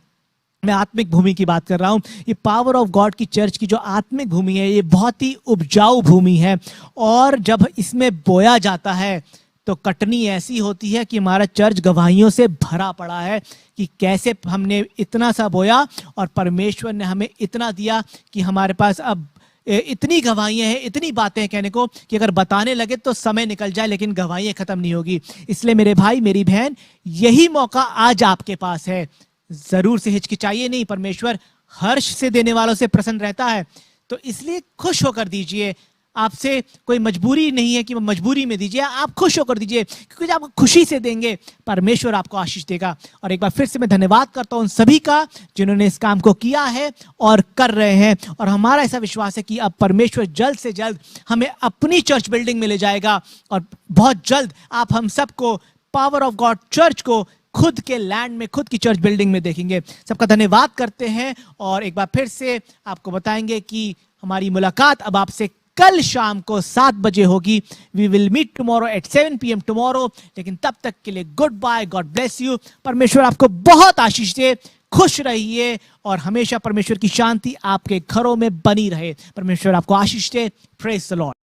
मैं आत्मिक भूमि की बात कर रहा हूं, ये पावर ऑफ गॉड की चर्च की जो आत्मिक भूमि है, ये बहुत ही उपजाऊ भूमि है। और जब इसमें बोया जाता है तो कटनी ऐसी होती है कि हमारा चर्च गवाहियों से भरा पड़ा है कि कैसे हमने इतना सा बोया और परमेश्वर ने हमें इतना दिया कि हमारे पास अब इतनी गवाहियां हैं, इतनी बातें हैं कहने को कि अगर बताने लगे तो समय निकल जाए लेकिन गवाहियां खत्म नहीं होगी। इसलिए मेरे भाई मेरी बहन, यही मौका आज आपके पास है। जरूर से हिचकिचाइए नहीं, परमेश्वर हर्ष से देने वालों से प्रसन्न रहता है। तो इसलिए खुश होकर दीजिए। आपसे कोई मजबूरी नहीं है कि मजबूरी में दीजिए, आप खुश होकर दीजिए, क्योंकि जब आप खुशी से देंगे परमेश्वर आपको आशीष देगा। और एक बार फिर से मैं धन्यवाद करता हूं उन सभी का जिन्होंने इस काम को किया है और कर रहे हैं। और हमारा ऐसा विश्वास है कि अब परमेश्वर जल्द से जल्द हमें अपनी चर्च बिल्डिंग में ले जाएगा और बहुत जल्द आप हम सबको पावर ऑफ गॉड चर्च को खुद के लैंड में, खुद की चर्च बिल्डिंग में देखेंगे। सबका धन्यवाद करते हैं और एक बार फिर से आपको बताएंगे कि हमारी मुलाकात अब आपसे कल शाम को 7 बजे होगी। We will meet tomorrow at 7 PM tomorrow. लेकिन तब तक के लिए good bye, God bless you. परमेश्वर आपको बहुत आशीष दे, खुश रहिए और हमेशा परमेश्वर की शांति आपके घरों में बनी रहे। परमेश्वर आपको आशीष दे। Praise the Lord.